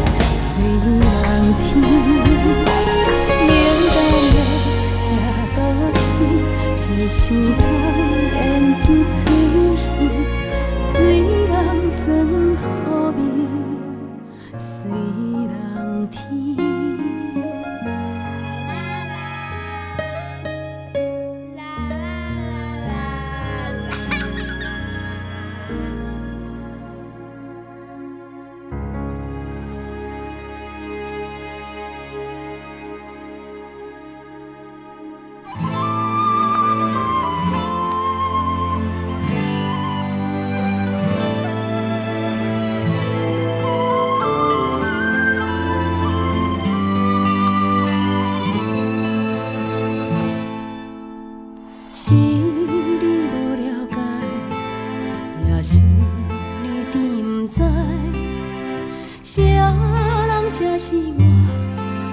才是我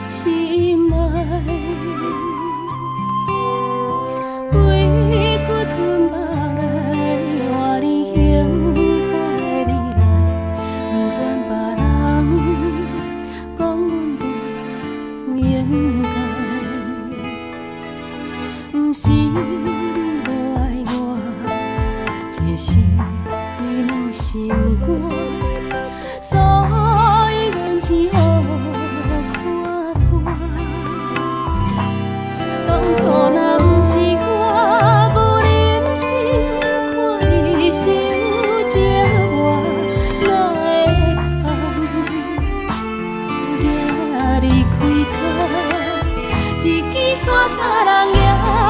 心爱。委屈吞目来换你幸福的未来，不管别人讲阮不应该，不是你无爱我，只是你软心肝。所以阮只好看破。当初若不是我无忍心看你受折磨，哪会通行离开他？一支伞三人行，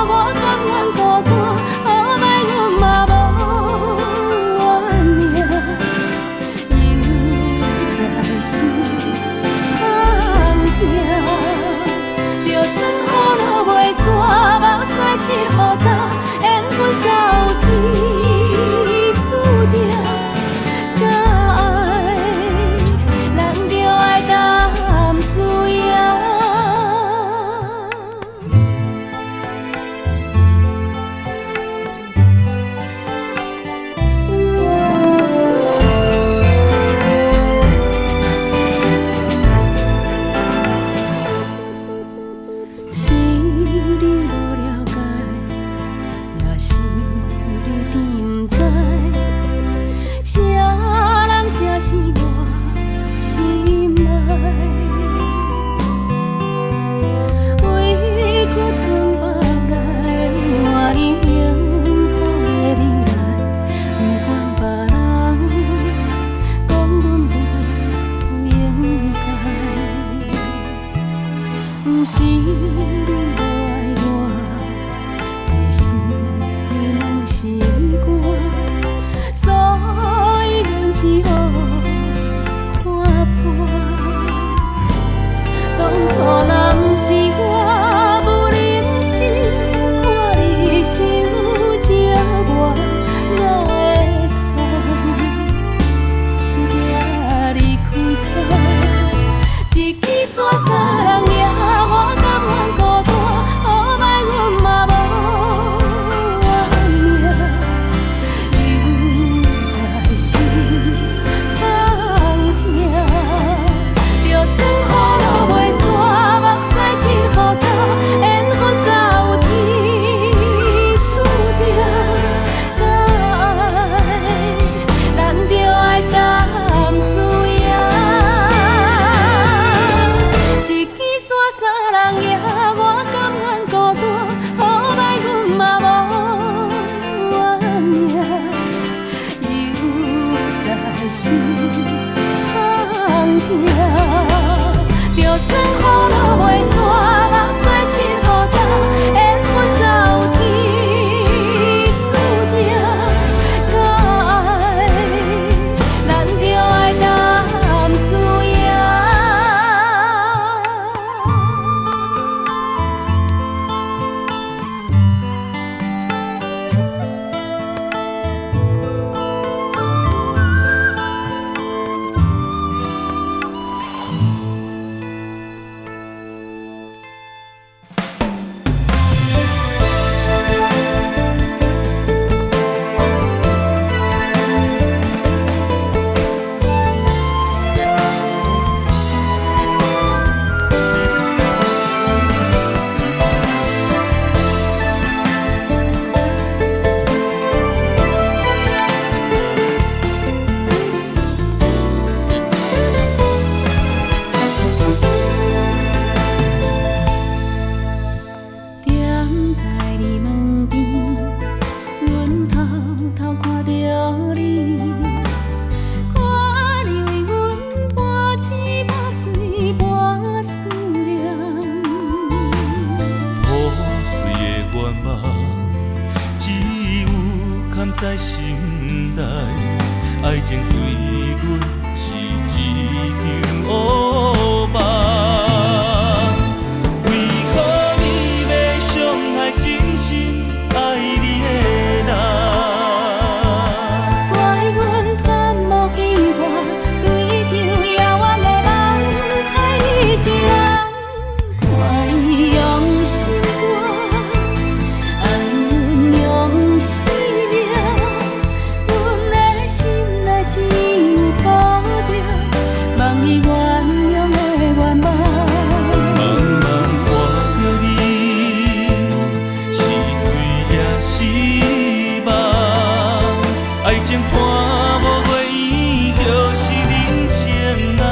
我甘愿孤单，好歹阮嘛无怨命。又在心空痛，就算雨落袂散，目屎拭予干，缘分早有天注定。敢爱，咱就爱淡思夜。是你无了解，也是你甜不知，啥人才是我心爱？委屈吞目来换你幸福的未来，不管别人讲阮不应该，不是你无爱我，只是你软心肝，所以阮只好看破。当初若不是我无忍心看你受折磨，哪会通行离开他？一支伞三人行，我甘愿孤单，好歹阮嘛无怨命。又在心空痛，就算雨落袂散，目屎拭予干，缘分早有天注定。敢爱，咱就爱淡思夜。一支伞三人行，我甘愿孤单，好歹阮嘛无怨命。又在心空痛，就算雨落袂散，目屎拭予干，缘分早有天注定。敢爱，咱就爱淡思夜。踮在你门边，阮偷偷看着你，看你为阮搬钱把水搬思念。破碎的愿望，只有藏在心内。爱情对阮是一场乌梦。为何你要伤害真心爱你的人？怪阮贪慕希望，对着遥远的梦海爱情看无月圆，就是人生啊。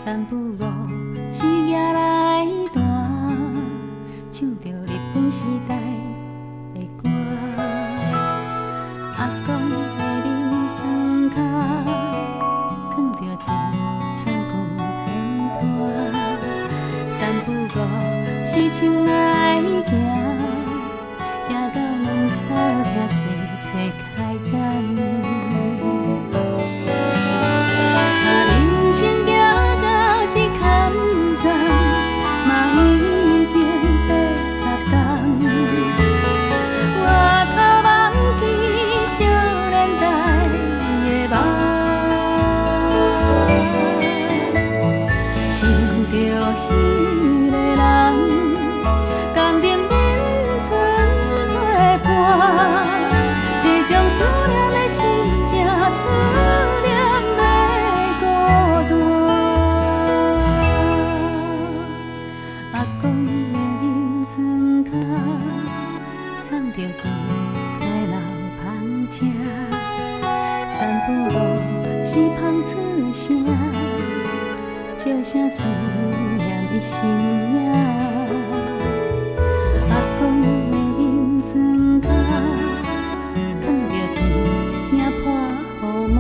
散步路是夜来弹，唱着日本时代的歌。阿公的面床脚，放着一双旧餐拖。散步路是唱来行，行到门口听细细开讲。 笑声思念伊心影，阿公的面床脚，放着一领破雨满。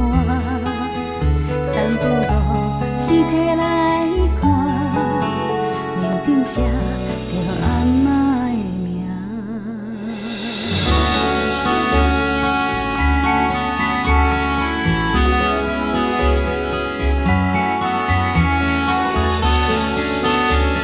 散步路是摕来看，面顶写着阿嬷的名。 我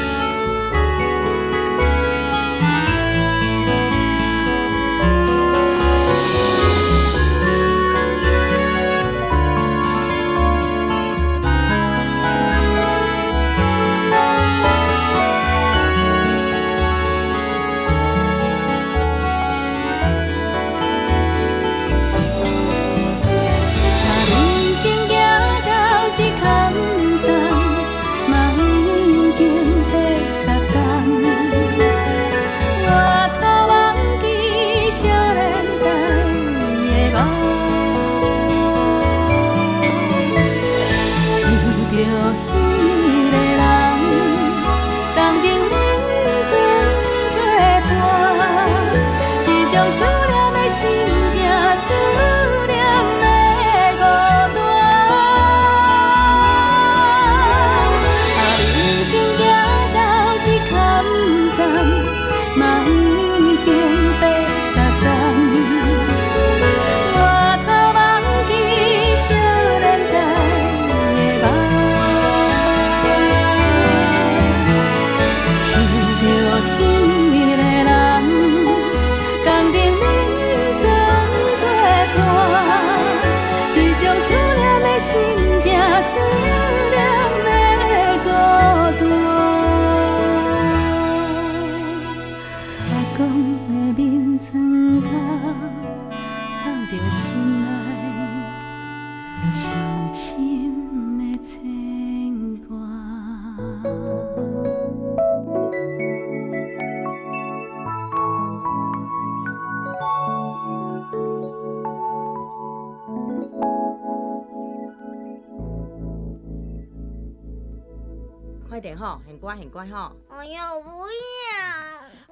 练吼，很乖很乖吼。哎呦，不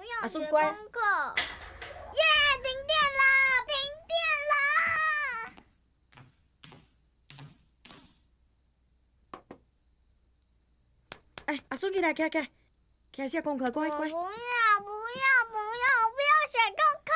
要阿叔乖。功课。耶，停电了，停电了！哎，阿叔起来，起来，写功课，乖乖。不要写功课。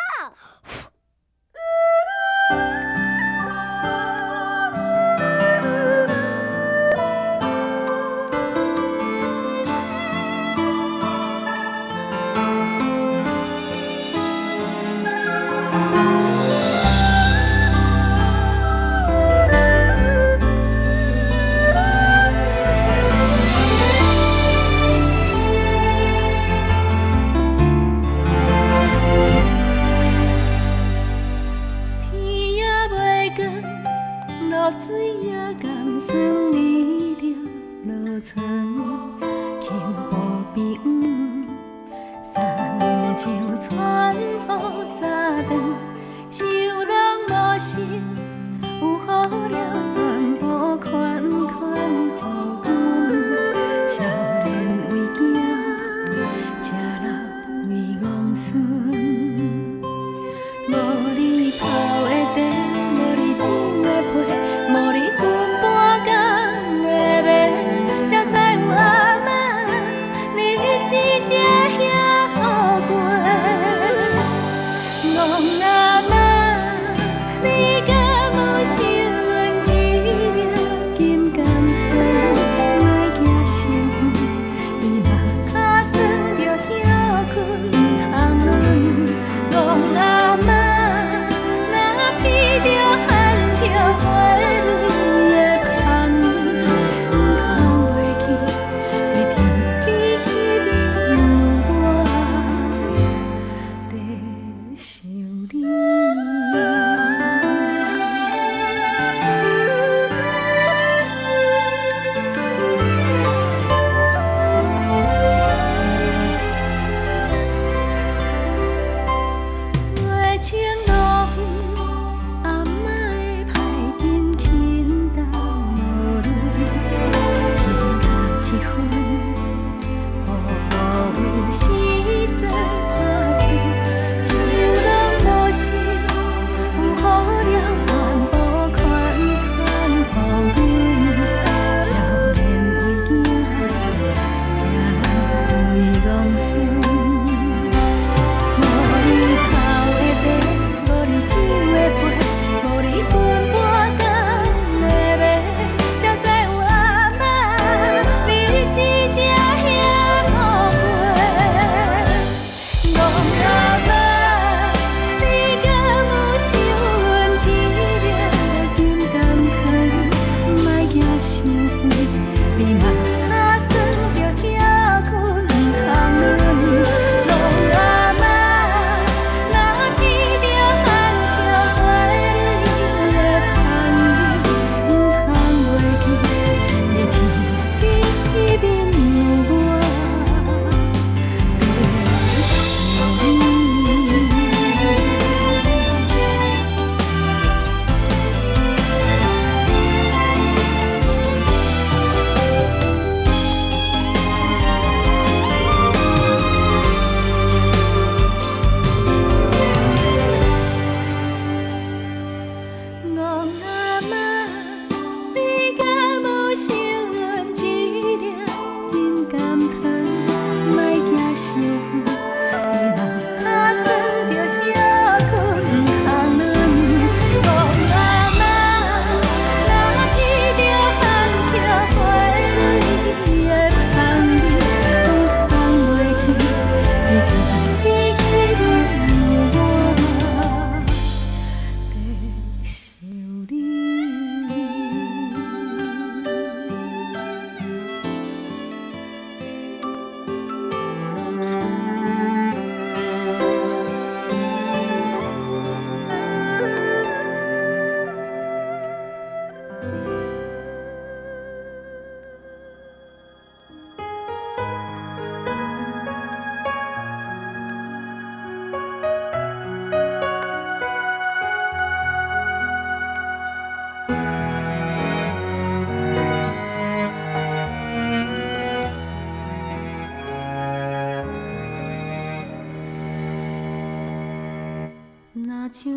像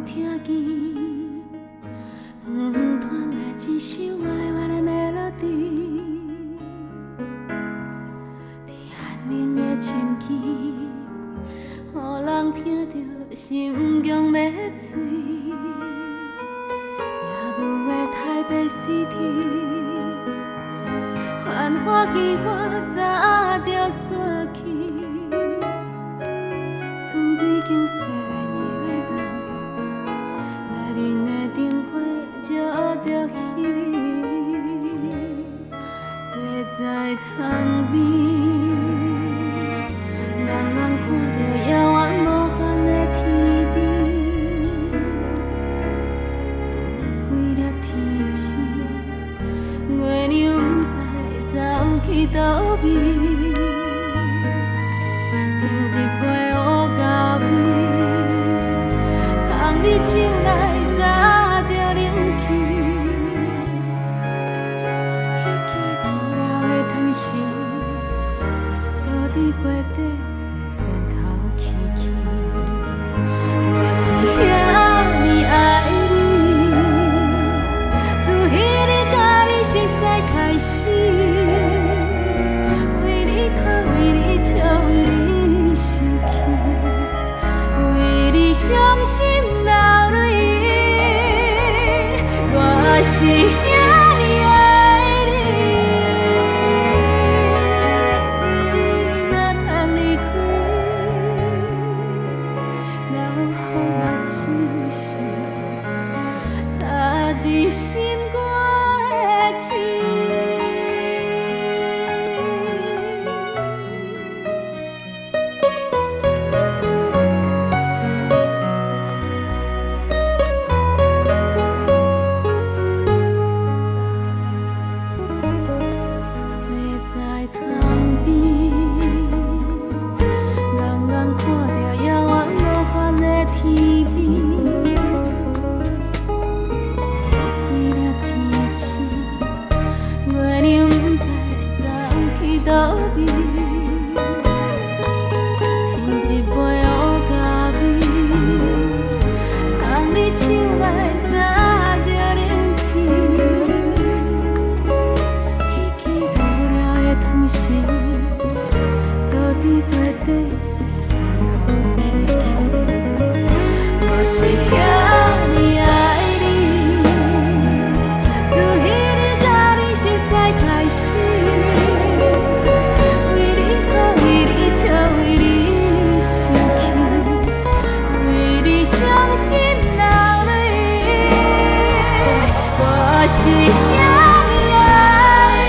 听见，传来一首歪歪的 melody， 在安宁的深更，予人听着心强要碎。夜雾的台北 City， 繁华戏院早就散去，剩几间细的夜晚，内面的灯火照着彼美，坐在窗边，人人看着遥远无限的天边，有几粒天星，月亮不知走去倒边。你手内早就冷去，彼支无聊的糖心，倒伫杯底细细透气气。我是遐尼爱你，自迄日甲你熟悉开始，为你哭，为你笑，为你生气，为你伤心。我是遐尼爱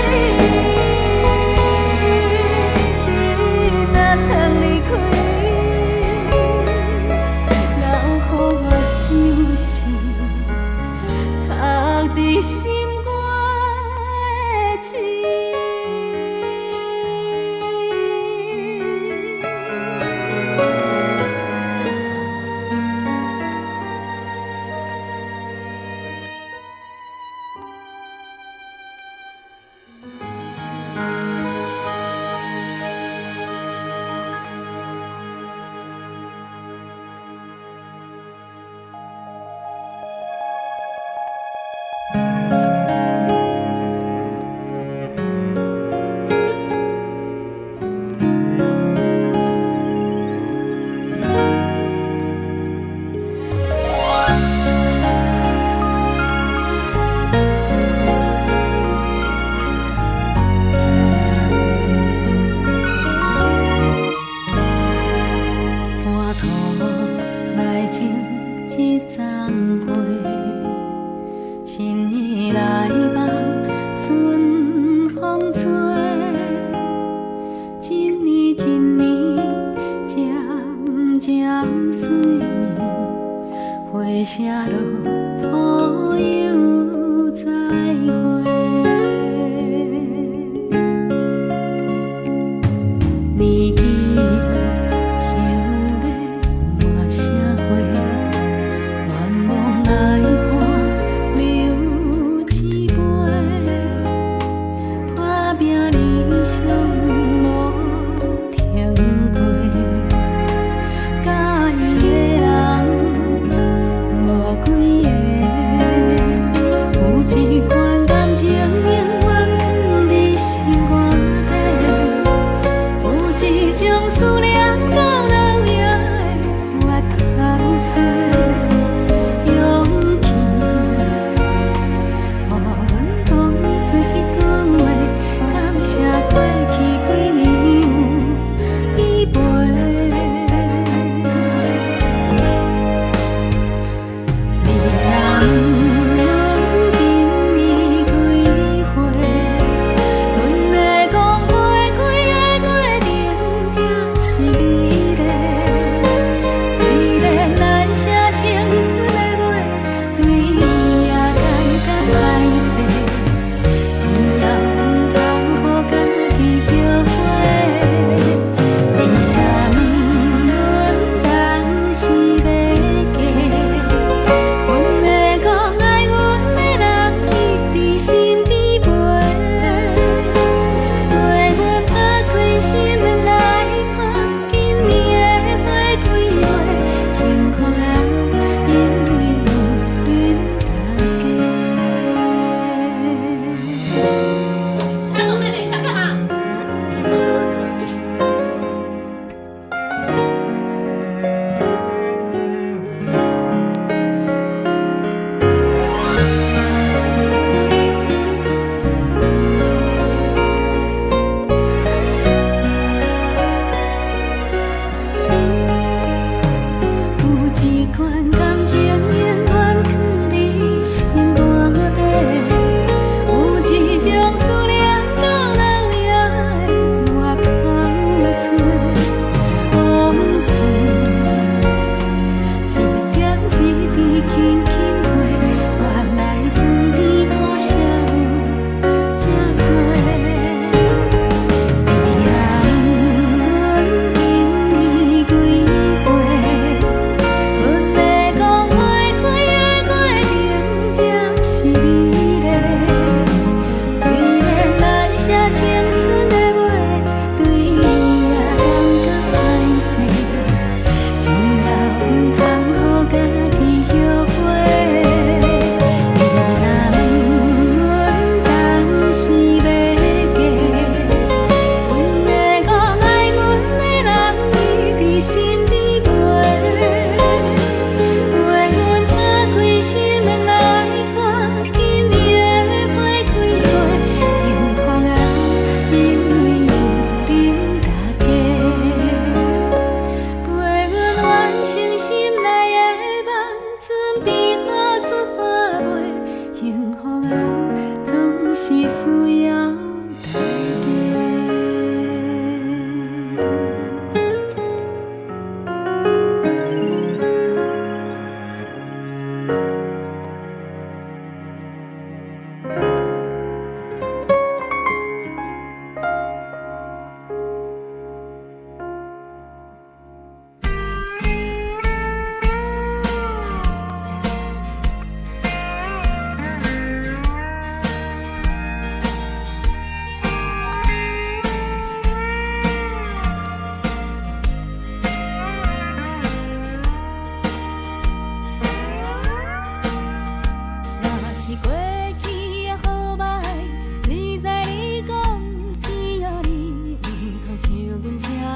你，你若通离开，留予我手心，插伫心肝的刺。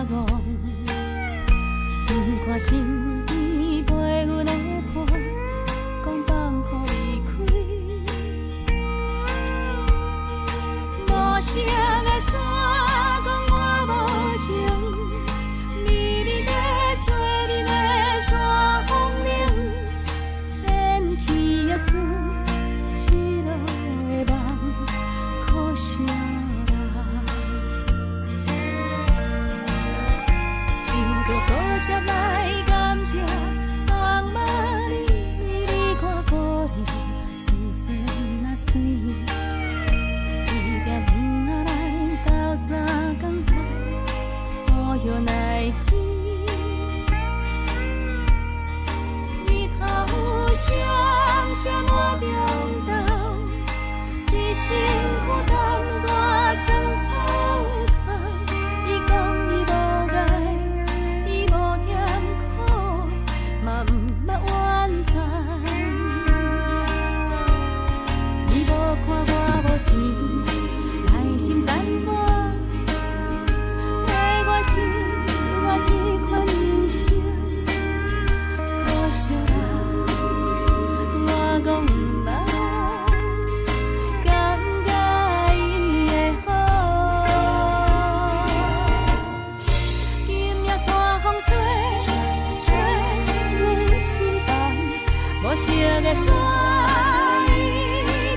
戆，不看身边陪阮的伴，讲放予离开。无声的山讲我无情，微微的做面的山风铃，连起也算失落的梦，可惜人。想着搁接来感谢风马里，你看故里细细那水。又来钱，日头闪闪我中昼，一身躯淡大酸透透。伊讲伊无爱，伊无嫌苦，嘛毋捌怨叹。你无看我无钱，耐心等我。是我这款人生，可惜啦，我讲毋捌感觉伊的好。今夜山风吹，吹阮心房，无色的山已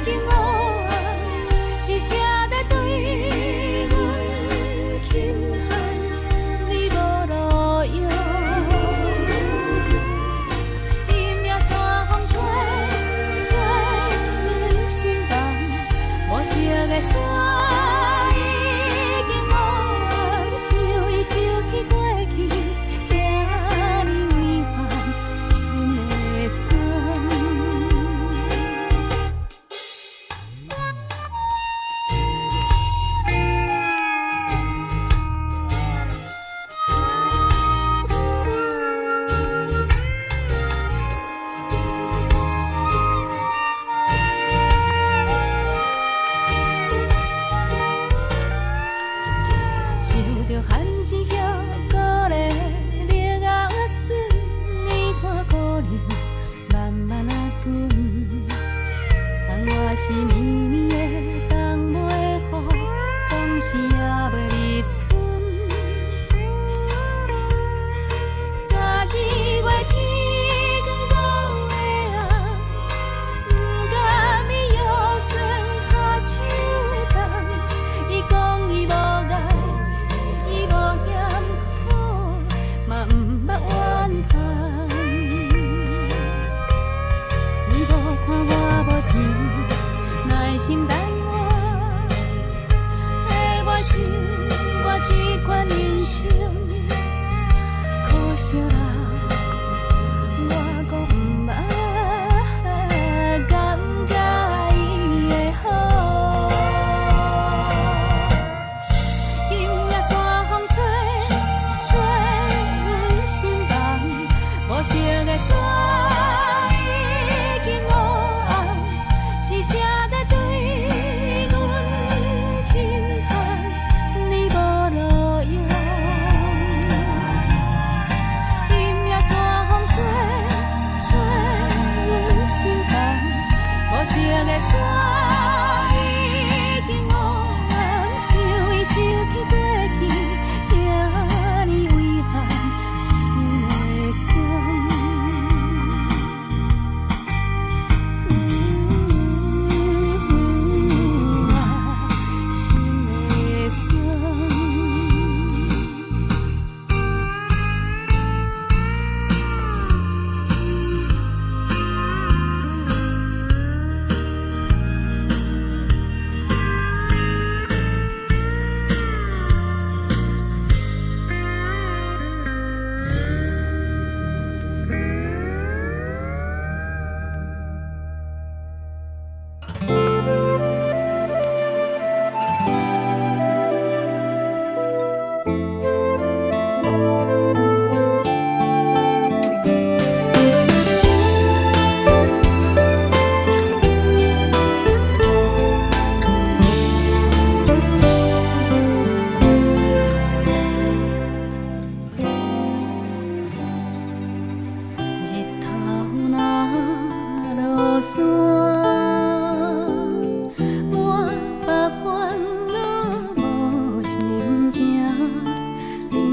经乌红，是谁在对阮轻喊？今夜山风吹，吹阮心房，无色的山已经乌红，想伊想起过去，今日遗憾心的酸。是绵绵的冬袂雨，风是也袂入春。12月天光五的暗，不甘伊腰酸脚手重。伊讲伊无爱，伊无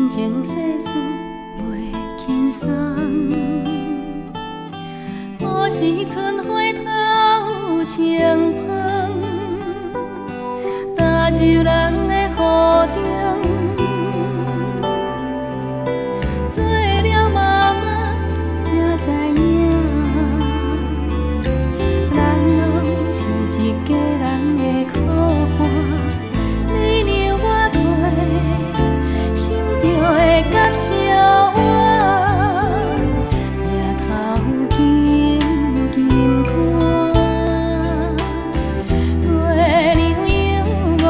真情世事袂轻松。何时春花透清风，踏入人的雨中，做了妈妈才知影，咱拢是一家人的苦伴。你让我对心中的感烧我，掠头紧紧看，月亮永远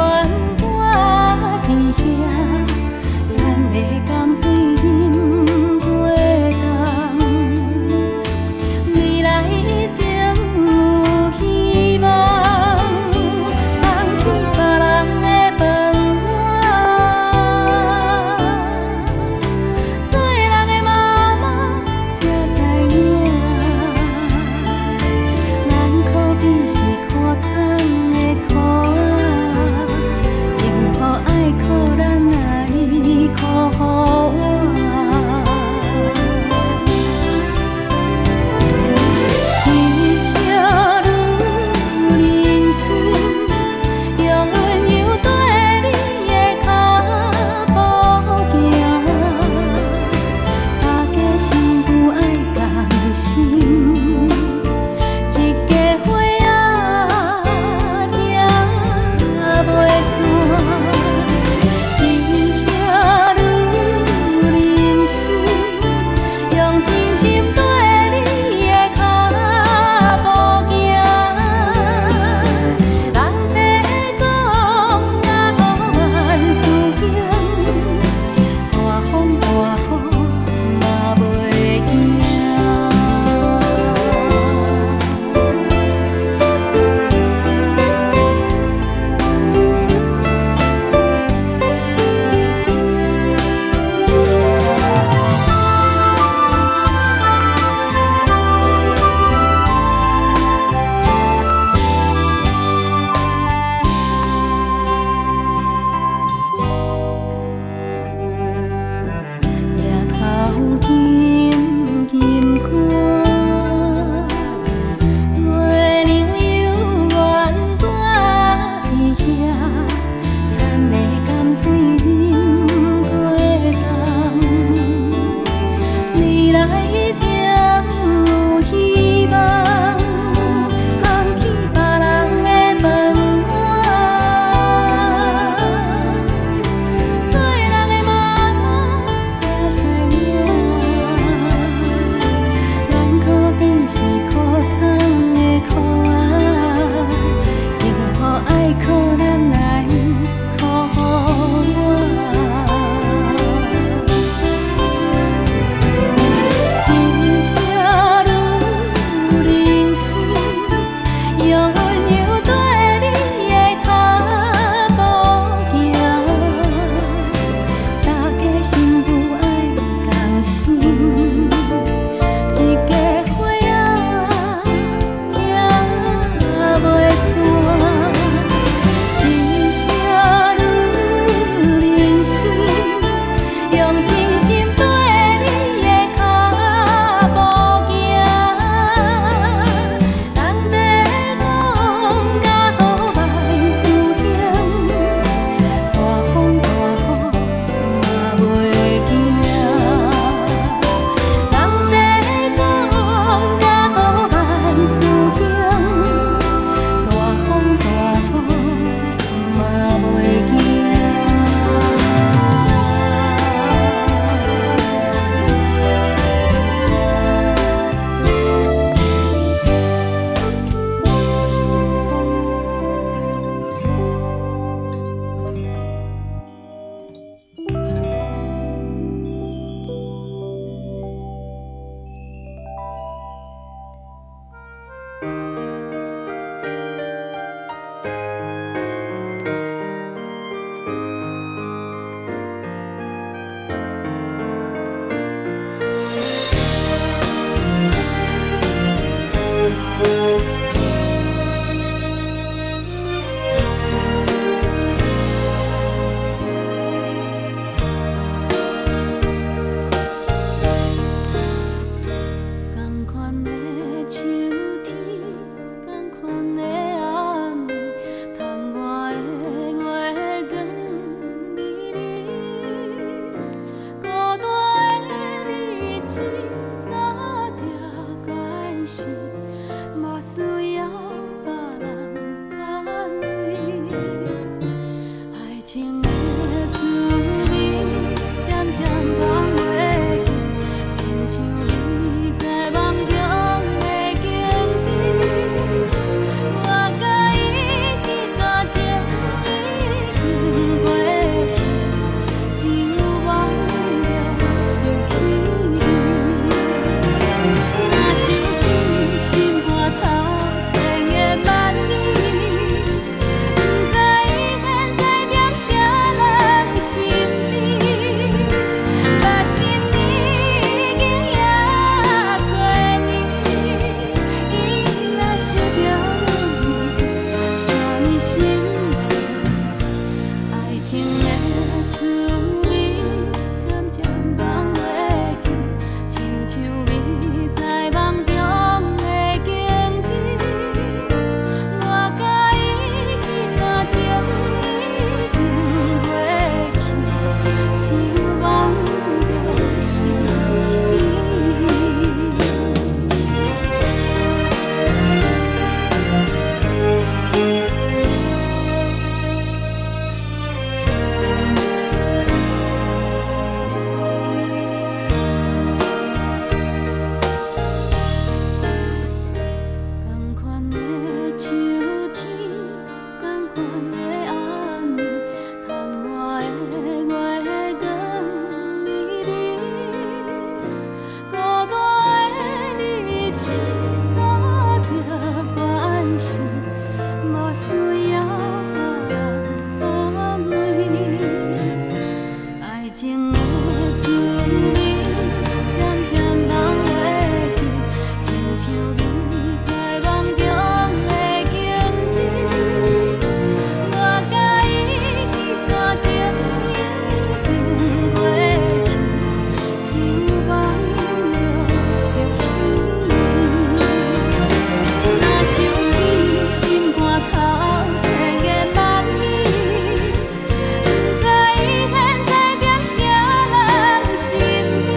情的滋味，渐渐放袂记，亲像你在梦中的经历。我甲伊迄段情已经过去，像梦中熟悉。若想起心肝头千言万语，不知伊现在踮啥人身边。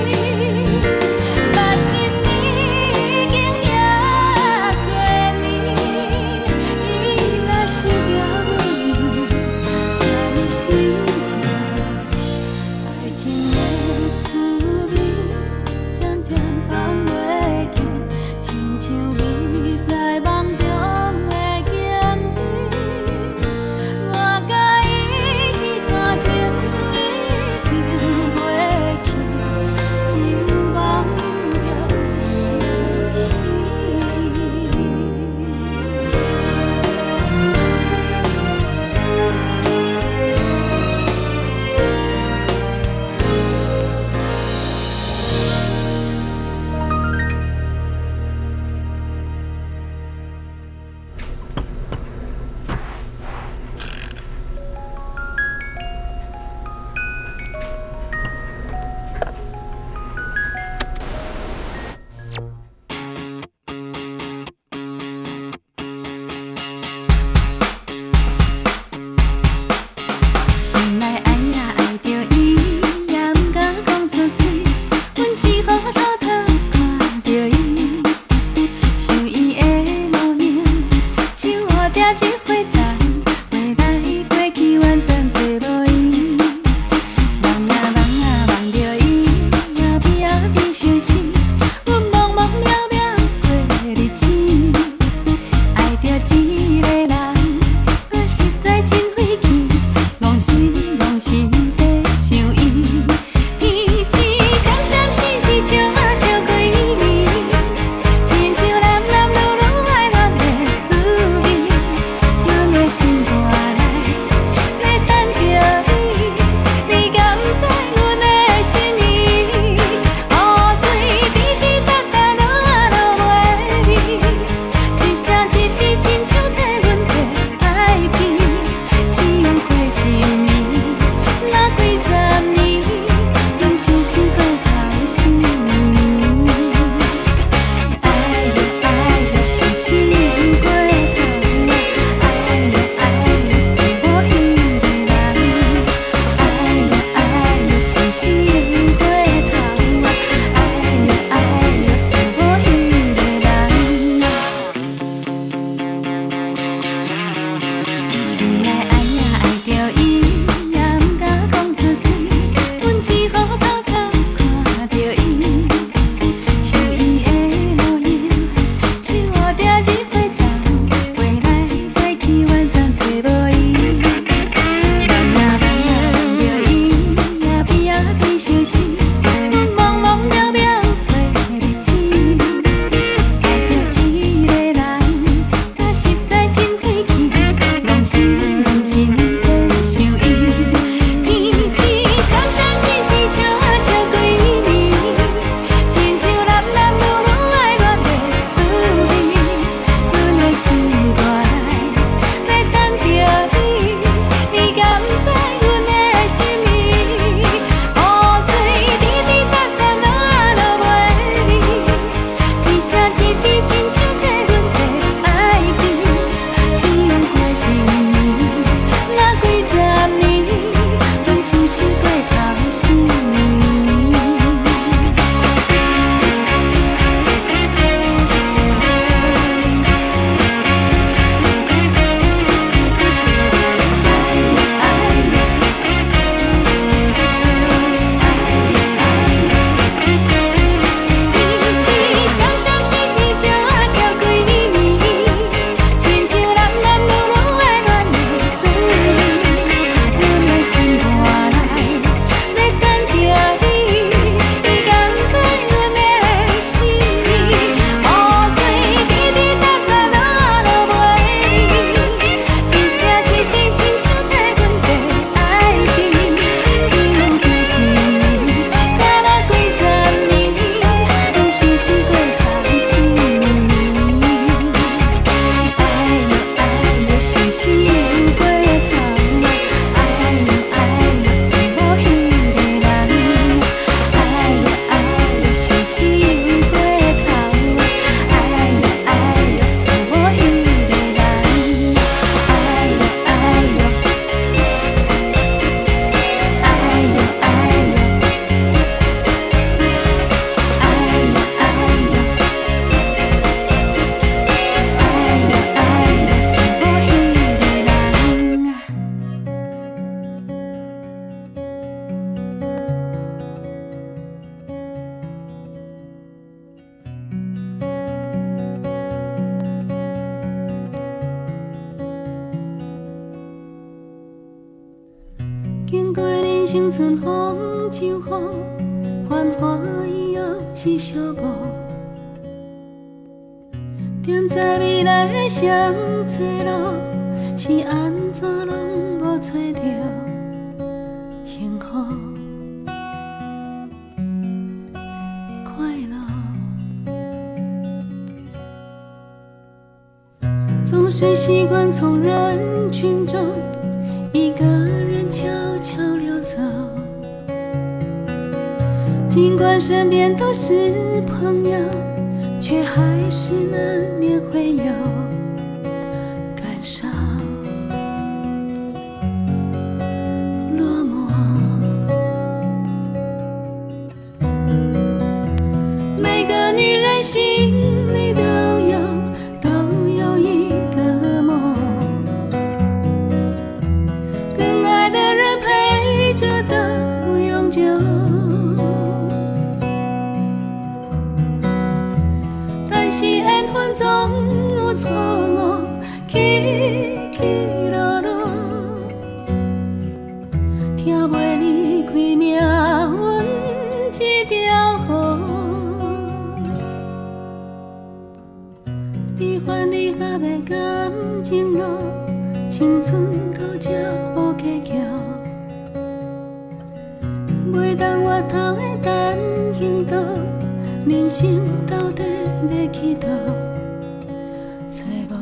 人生春风秋雨，繁华以后是小雾。踮在未来的双岔路，是安怎拢无找着幸福快乐。总是习惯从人群中一个人悄悄溜走，尽管身边都是朋友，却还是难免会有感伤落寞。每个女人心里都有一个梦，更爱的人陪着到永久。但是缘分总有错误，起起落落，听袂离开命运这条河。悲欢离合的感情路，青春到这无结局，袂当回头的单行道，人生到底要去倒，找无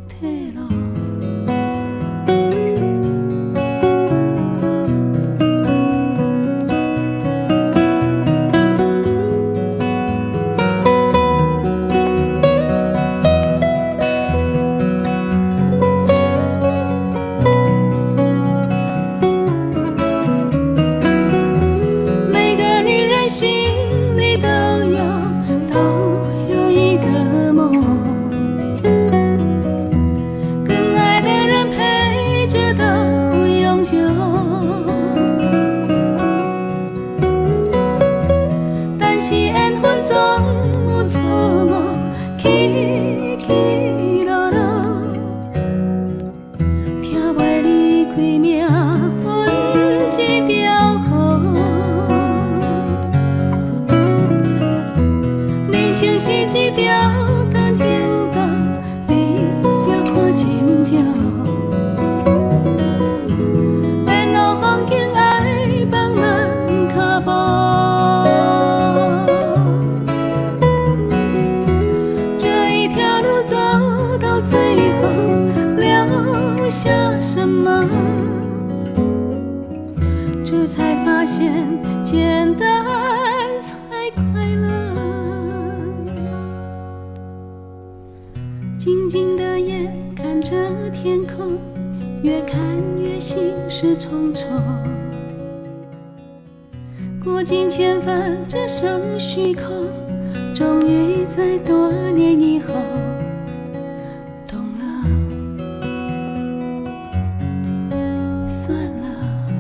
退路。每个女人心里都有一个梦，更爱的人陪着到永久。但是缘分总有错误，起起落落，听袂离开命运这条河。人生是一条单行道，你着看清楚。沿路风景爱放慢脚步，这一条路走到最后，留下什么？这才发现，简单才快乐。静静的眼看着天空，越看越心事重重。过尽千帆，只剩虚空。终于在多年以后。